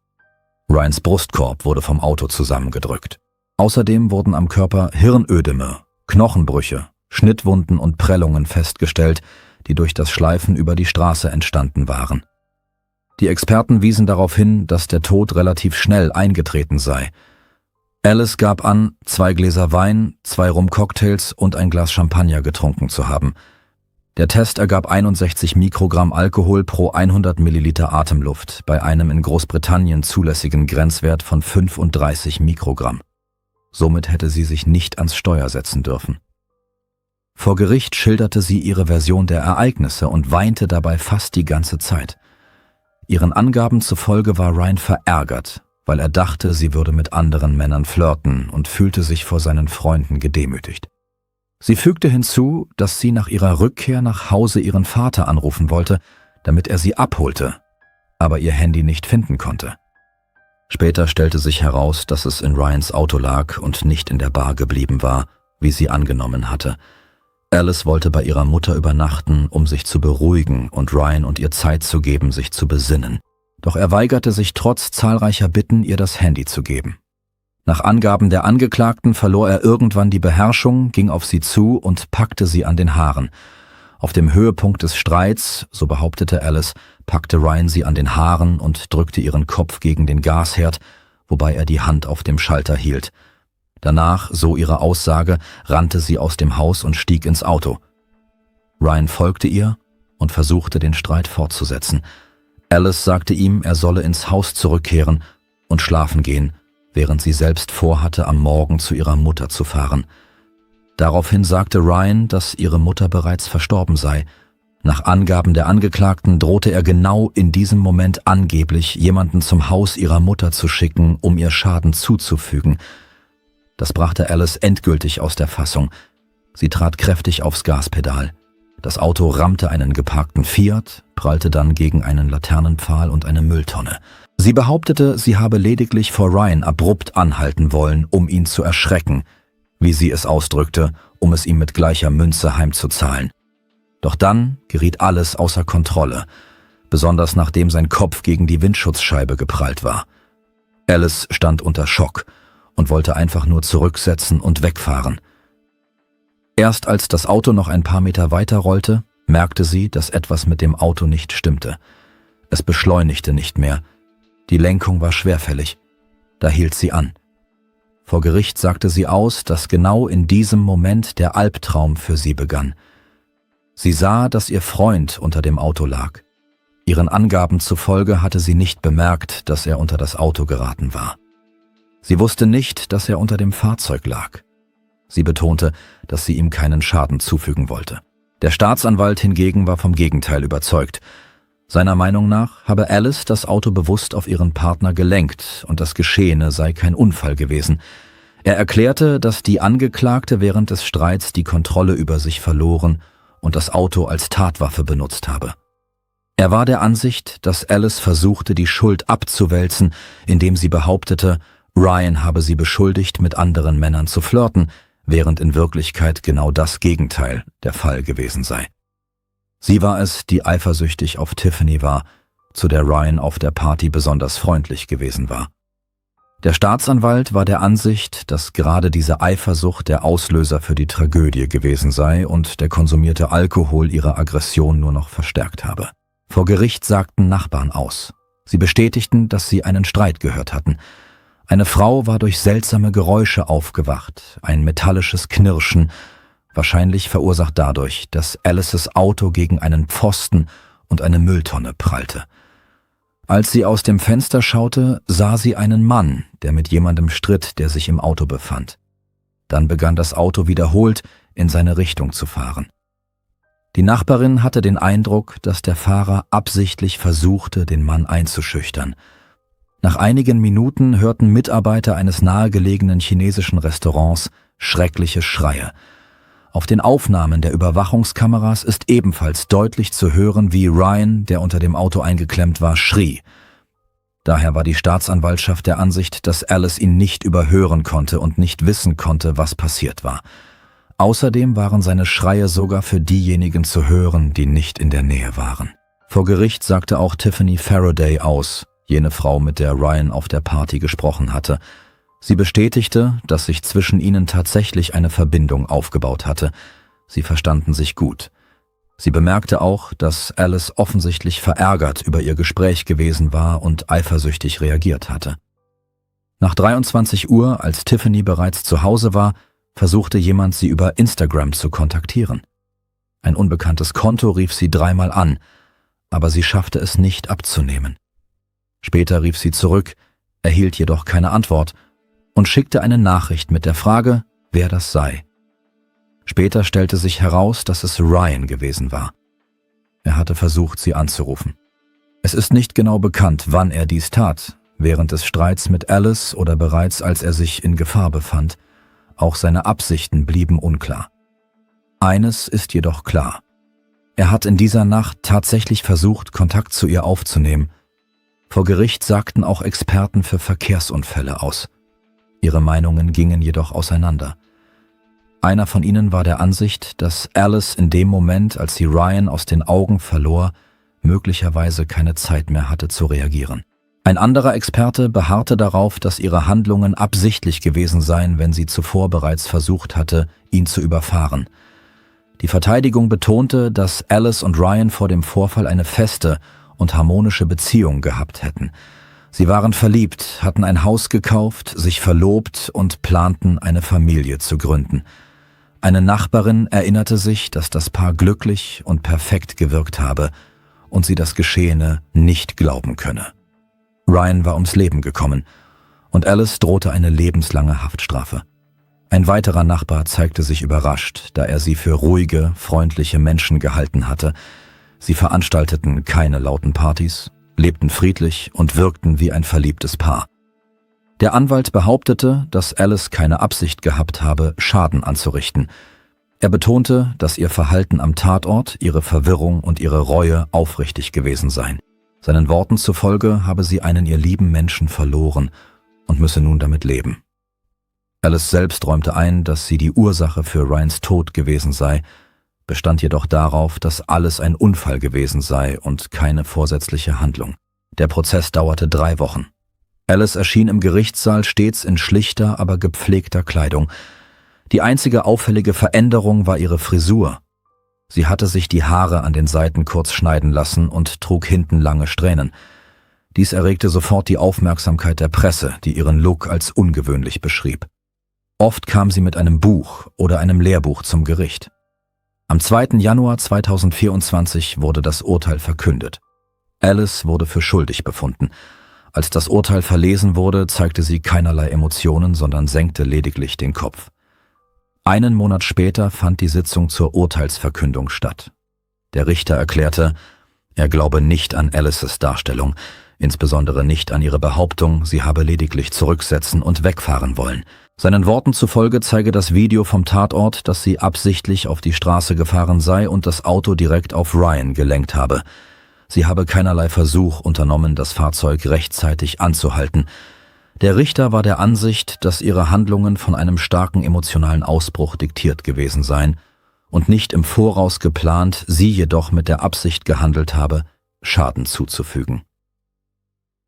Ryans Brustkorb wurde vom Auto zusammengedrückt. Außerdem wurden am Körper Hirnödeme, Knochenbrüche, Schnittwunden und Prellungen festgestellt, die durch das Schleifen über die Straße entstanden waren. Die Experten wiesen darauf hin, dass der Tod relativ schnell eingetreten sei. Alice gab an, 2 Gläser Wein, 2 Rum-Cocktails und ein Glas Champagner getrunken zu haben. Der Test ergab 61 Mikrogramm Alkohol pro 100 Milliliter Atemluft bei einem in Großbritannien zulässigen Grenzwert von 35 Mikrogramm. Somit hätte sie sich nicht ans Steuer setzen dürfen. Vor Gericht schilderte sie ihre Version der Ereignisse und weinte dabei fast die ganze Zeit. Ihren Angaben zufolge war Ryan verärgert, weil er dachte, sie würde mit anderen Männern flirten und fühlte sich vor seinen Freunden gedemütigt. Sie fügte hinzu, dass sie nach ihrer Rückkehr nach Hause ihren Vater anrufen wollte, damit er sie abholte, aber ihr Handy nicht finden konnte. Später stellte sich heraus, dass es in Ryans Auto lag und nicht in der Bar geblieben war, wie sie angenommen hatte. Alice wollte bei ihrer Mutter übernachten, um sich zu beruhigen und Ryan und ihr Zeit zu geben, sich zu besinnen. Doch er weigerte sich trotz zahlreicher Bitten, ihr das Handy zu geben. Nach Angaben der Angeklagten verlor er irgendwann die Beherrschung, ging auf sie zu und packte sie an den Haaren. Auf dem Höhepunkt des Streits, so behauptete Alice, packte Ryan sie an den Haaren und drückte ihren Kopf gegen den Gasherd, wobei er die Hand auf dem Schalter hielt. Danach, so ihre Aussage, rannte sie aus dem Haus und stieg ins Auto. Ryan folgte ihr und versuchte, den Streit fortzusetzen. Alice sagte ihm, er solle ins Haus zurückkehren und schlafen gehen, während sie selbst vorhatte, am Morgen zu ihrer Mutter zu fahren. Daraufhin sagte Ryan, dass ihre Mutter bereits verstorben sei. Nach Angaben der Angeklagten drohte er genau in diesem Moment angeblich, jemanden zum Haus ihrer Mutter zu schicken, um ihr Schaden zuzufügen. Das brachte Alice endgültig aus der Fassung. Sie trat kräftig aufs Gaspedal. Das Auto rammte einen geparkten Fiat, prallte dann gegen einen Laternenpfahl und eine Mülltonne. Sie behauptete, sie habe lediglich vor Ryan abrupt anhalten wollen, um ihn zu erschrecken, wie sie es ausdrückte, um es ihm mit gleicher Münze heimzuzahlen. Doch dann geriet alles außer Kontrolle, besonders nachdem sein Kopf gegen die Windschutzscheibe geprallt war. Alice stand unter Schock und wollte einfach nur zurücksetzen und wegfahren. Erst als das Auto noch ein paar Meter weiter rollte, merkte sie, dass etwas mit dem Auto nicht stimmte. Es beschleunigte nicht mehr. Die Lenkung war schwerfällig. Da hielt sie an. Vor Gericht sagte sie aus, dass genau in diesem Moment der Albtraum für sie begann. Sie sah, dass ihr Freund unter dem Auto lag. Ihren Angaben zufolge hatte sie nicht bemerkt, dass er unter das Auto geraten war. Sie wusste nicht, dass er unter dem Fahrzeug lag. Sie betonte, dass sie ihm keinen Schaden zufügen wollte. Der Staatsanwalt hingegen war vom Gegenteil überzeugt. Seiner Meinung nach habe Alice das Auto bewusst auf ihren Partner gelenkt und das Geschehene sei kein Unfall gewesen. Er erklärte, dass die Angeklagte während des Streits die Kontrolle über sich verloren und das Auto als Tatwaffe benutzt habe. Er war der Ansicht, dass Alice versuchte, die Schuld abzuwälzen, indem sie behauptete, Ryan habe sie beschuldigt, mit anderen Männern zu flirten, während in Wirklichkeit genau das Gegenteil der Fall gewesen sei. Sie war es, die eifersüchtig auf Tiffany war, zu der Ryan auf der Party besonders freundlich gewesen war. Der Staatsanwalt war der Ansicht, dass gerade diese Eifersucht der Auslöser für die Tragödie gewesen sei und der konsumierte Alkohol ihre Aggression nur noch verstärkt habe. Vor Gericht sagten Nachbarn aus. Sie bestätigten, dass sie einen Streit gehört hatten. Eine Frau war durch seltsame Geräusche aufgewacht, ein metallisches Knirschen, wahrscheinlich verursacht dadurch, dass Alices Auto gegen einen Pfosten und eine Mülltonne prallte. Als sie aus dem Fenster schaute, sah sie einen Mann, der mit jemandem stritt, der sich im Auto befand. Dann begann das Auto wiederholt in seine Richtung zu fahren. Die Nachbarin hatte den Eindruck, dass der Fahrer absichtlich versuchte, den Mann einzuschüchtern. Nach einigen Minuten hörten Mitarbeiter eines nahegelegenen chinesischen Restaurants schreckliche Schreie. Auf den Aufnahmen der Überwachungskameras ist ebenfalls deutlich zu hören, wie Ryan, der unter dem Auto eingeklemmt war, schrie. Daher war die Staatsanwaltschaft der Ansicht, dass Alice ihn nicht überhören konnte und nicht wissen konnte, was passiert war. Außerdem waren seine Schreie sogar für diejenigen zu hören, die nicht in der Nähe waren. Vor Gericht sagte auch Tiffany Faraday aus, jene Frau, mit der Ryan auf der Party gesprochen hatte. Sie bestätigte, dass sich zwischen ihnen tatsächlich eine Verbindung aufgebaut hatte. Sie verstanden sich gut. Sie bemerkte auch, dass Alice offensichtlich verärgert über ihr Gespräch gewesen war und eifersüchtig reagiert hatte. Nach 23 Uhr, als Tiffany bereits zu Hause war, versuchte jemand, sie über Instagram zu kontaktieren. Ein unbekanntes Konto rief sie 3-mal an, aber sie schaffte es nicht abzunehmen. Später rief sie zurück, erhielt jedoch keine Antwort und schickte eine Nachricht mit der Frage, wer das sei. Später stellte sich heraus, dass es Ryan gewesen war. Er hatte versucht, sie anzurufen. Es ist nicht genau bekannt, wann er dies tat, während des Streits mit Alice oder bereits als er sich in Gefahr befand. Auch seine Absichten blieben unklar. Eines ist jedoch klar. Er hat in dieser Nacht tatsächlich versucht, Kontakt zu ihr aufzunehmen. Vor Gericht sagten auch Experten für Verkehrsunfälle aus. Ihre Meinungen gingen jedoch auseinander. Einer von ihnen war der Ansicht, dass Alice in dem Moment, als sie Ryan aus den Augen verlor, möglicherweise keine Zeit mehr hatte zu reagieren. Ein anderer Experte beharrte darauf, dass ihre Handlungen absichtlich gewesen seien, wenn sie zuvor bereits versucht hatte, ihn zu überfahren. Die Verteidigung betonte, dass Alice und Ryan vor dem Vorfall eine feste und harmonische Beziehung gehabt hätten. Sie waren verliebt, hatten ein Haus gekauft, sich verlobt und planten, eine Familie zu gründen. Eine Nachbarin erinnerte sich, dass das Paar glücklich und perfekt gewirkt habe und sie das Geschehene nicht glauben könne. Ryan war ums Leben gekommen und Alice drohte eine lebenslange Haftstrafe. Ein weiterer Nachbar zeigte sich überrascht, da er sie für ruhige, freundliche Menschen gehalten hatte. Sie veranstalteten keine lauten Partys, lebten friedlich und wirkten wie ein verliebtes Paar. Der Anwalt behauptete, dass Alice keine Absicht gehabt habe, Schaden anzurichten. Er betonte, dass ihr Verhalten am Tatort, ihre Verwirrung und ihre Reue aufrichtig gewesen seien. Seinen Worten zufolge habe sie einen ihr lieben Menschen verloren und müsse nun damit leben. Alice selbst räumte ein, dass sie die Ursache für Ryans Tod gewesen sei, bestand jedoch darauf, dass alles ein Unfall gewesen sei und keine vorsätzliche Handlung. Der Prozess dauerte 3 Wochen. Alice erschien im Gerichtssaal stets in schlichter, aber gepflegter Kleidung. Die einzige auffällige Veränderung war ihre Frisur. Sie hatte sich die Haare an den Seiten kurz schneiden lassen und trug hinten lange Strähnen. Dies erregte sofort die Aufmerksamkeit der Presse, die ihren Look als ungewöhnlich beschrieb. Oft kam sie mit einem Buch oder einem Lehrbuch zum Gericht. Am 2. Januar 2024 wurde das Urteil verkündet. Alice wurde für schuldig befunden. Als das Urteil verlesen wurde, zeigte sie keinerlei Emotionen, sondern senkte lediglich den Kopf. Einen Monat später fand die Sitzung zur Urteilsverkündung statt. Der Richter erklärte, er glaube nicht an Alices Darstellung, insbesondere nicht an ihre Behauptung, sie habe lediglich zurücksetzen und wegfahren wollen. Seinen Worten zufolge zeige das Video vom Tatort, dass sie absichtlich auf die Straße gefahren sei und das Auto direkt auf Ryan gelenkt habe. Sie habe keinerlei Versuch unternommen, das Fahrzeug rechtzeitig anzuhalten. Der Richter war der Ansicht, dass ihre Handlungen von einem starken emotionalen Ausbruch diktiert gewesen seien und nicht im Voraus geplant, sie jedoch mit der Absicht gehandelt habe, Schaden zuzufügen.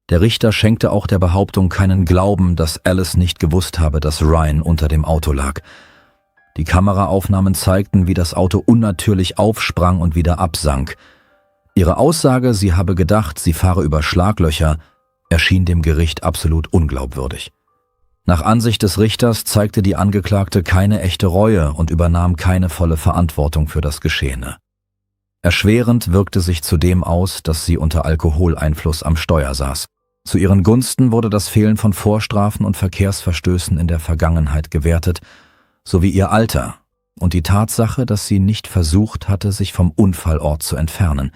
Der Richter schenkte auch der Behauptung keinen Glauben, dass Alice nicht gewusst habe, dass Ryan unter dem Auto lag. Die Kameraaufnahmen zeigten, wie das Auto unnatürlich aufsprang und wieder absank. Ihre Aussage, sie habe gedacht, sie fahre über Schlaglöcher, erschien dem Gericht absolut unglaubwürdig. Nach Ansicht des Richters zeigte die Angeklagte keine echte Reue und übernahm keine volle Verantwortung für das Geschehene. Erschwerend wirkte sich zudem aus, dass sie unter Alkoholeinfluss am Steuer saß. Zu ihren Gunsten wurde das Fehlen von Vorstrafen und Verkehrsverstößen in der Vergangenheit gewertet, sowie ihr Alter und die Tatsache, dass sie nicht versucht hatte, sich vom Unfallort zu entfernen.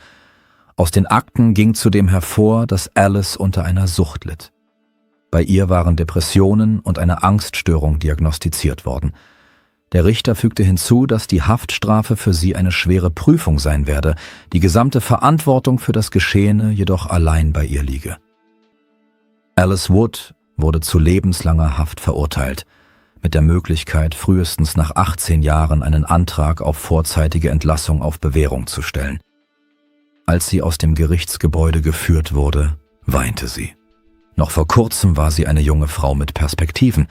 Aus den Akten ging zudem hervor, dass Alice unter einer Sucht litt. Bei ihr waren Depressionen und eine Angststörung diagnostiziert worden. Der Richter fügte hinzu, dass die Haftstrafe für sie eine schwere Prüfung sein werde, die gesamte Verantwortung für das Geschehene jedoch allein bei ihr liege. Alice Wood wurde zu lebenslanger Haft verurteilt, mit der Möglichkeit, frühestens nach 18 Jahren einen Antrag auf vorzeitige Entlassung auf Bewährung zu stellen. Als sie aus dem Gerichtsgebäude geführt wurde, weinte sie. Noch vor kurzem war sie eine junge Frau mit Perspektiven.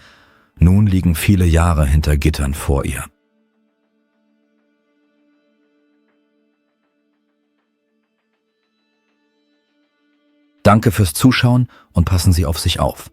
Nun liegen viele Jahre hinter Gittern vor ihr. Danke fürs Zuschauen und passen Sie auf sich auf.